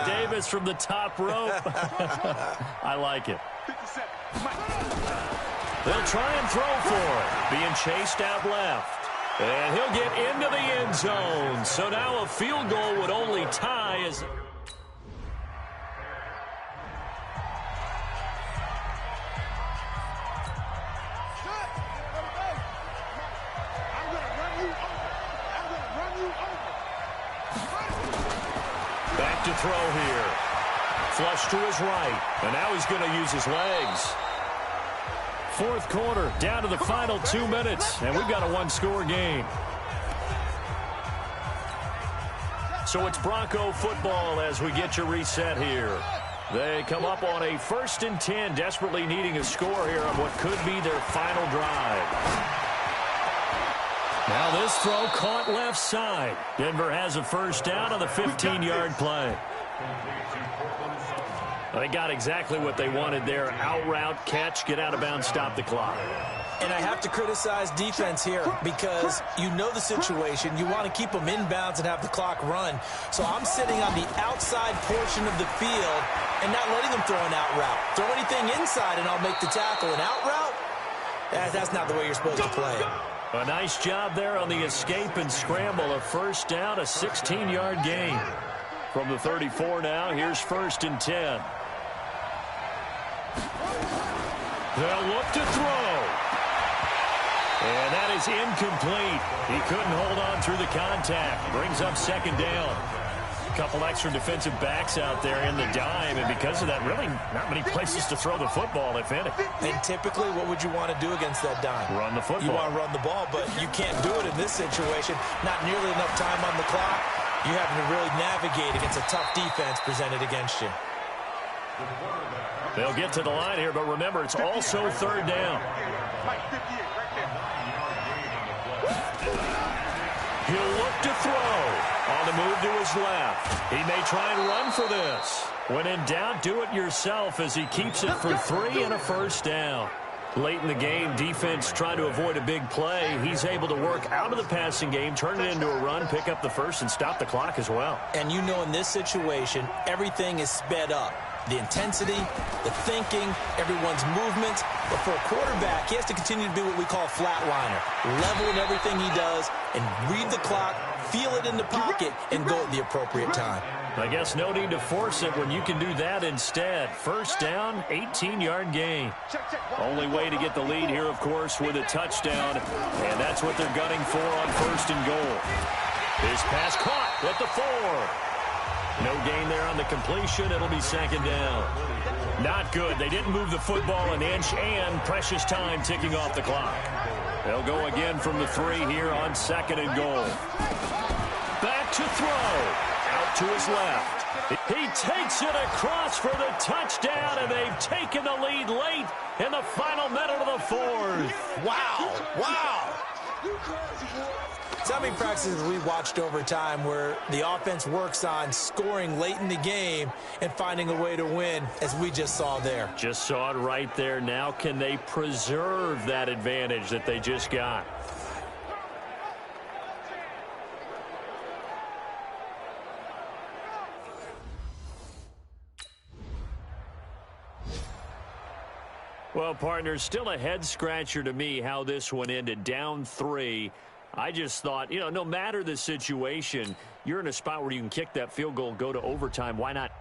Davis from the top rope. I like it. They'll try and throw for it. Being chased out left. And he'll get into the end zone. So now a field goal would only tie as... Back to throw here. Flush to his right. And now he's going to use his legs. 4th quarter, down to the final 2 minutes. And we've got a 1-score game. So it's Bronco football as we get your reset here. They come up on a 1st and 10, desperately needing a score here on what could be their final drive. Now this throw caught left side. Denver has a first down on the 15-yard play. They got exactly what they wanted there. Out route, catch, get out of bounds, stop the clock. And I have to criticize defense here because you know the situation. You want to keep them inbounds and have the clock run. So I'm sitting on the outside portion of the field and not letting them throw an out route. Throw anything inside and I'll make the tackle. An out route? That's not the way you're supposed to play it. A nice job there on the escape and scramble. A first down, a 16-yard gain. From the 34 now, here's 1st and 10. They'll look to throw. And that is incomplete. He couldn't hold on through the contact. Brings up 2nd down. couple extra defensive backs out there in the dime, and because of that, really not many places to throw the football, if any. And typically, what would you want to do against that dime? Run the football. You want to run the ball, but you can't do it in this situation. Not nearly enough time on the clock. You're having to really navigate against a tough defense presented against you. They'll get to the line here, but remember, it's also third down. He'll look to throw. On the move to his left. He may try and run for this. When in doubt, do it yourself as he keeps it for 3 and a first down. Late in the game, defense trying to avoid a big play. He's able to work out of the passing game, turn it into a run, pick up the first, and stop the clock as well. And you know in this situation, everything is sped up. The intensity, the thinking, everyone's movements. But for a quarterback, he has to continue to be what we call a flatliner. Level in everything he does and read the clock, feel it in the pocket, and go at the appropriate time. I guess no need to force it when you can do that instead. First down, 18-yard gain. Only way to get the lead here, of course, with a touchdown. And that's what they're gunning for on first and goal. His pass caught at the 4. No gain there on the completion. It'll be second down. Not good. They didn't move the football an inch, and precious time ticking off the clock. They'll go again from the 3 here on second and goal. Back to throw. Out to his left. He takes it across for the touchdown, and they've taken the lead late in the final minute of the 4th. Wow. Wow. So how many practices we watched over time where the offense works on scoring late in the game and finding a way to win, as we just saw there? Just saw it right there. Now can they preserve that advantage that they just got? Well, partners, still a head-scratcher to me how this one ended, down 3. I just thought, no matter the situation, you're in a spot where you can kick that field goal, go to overtime. Why not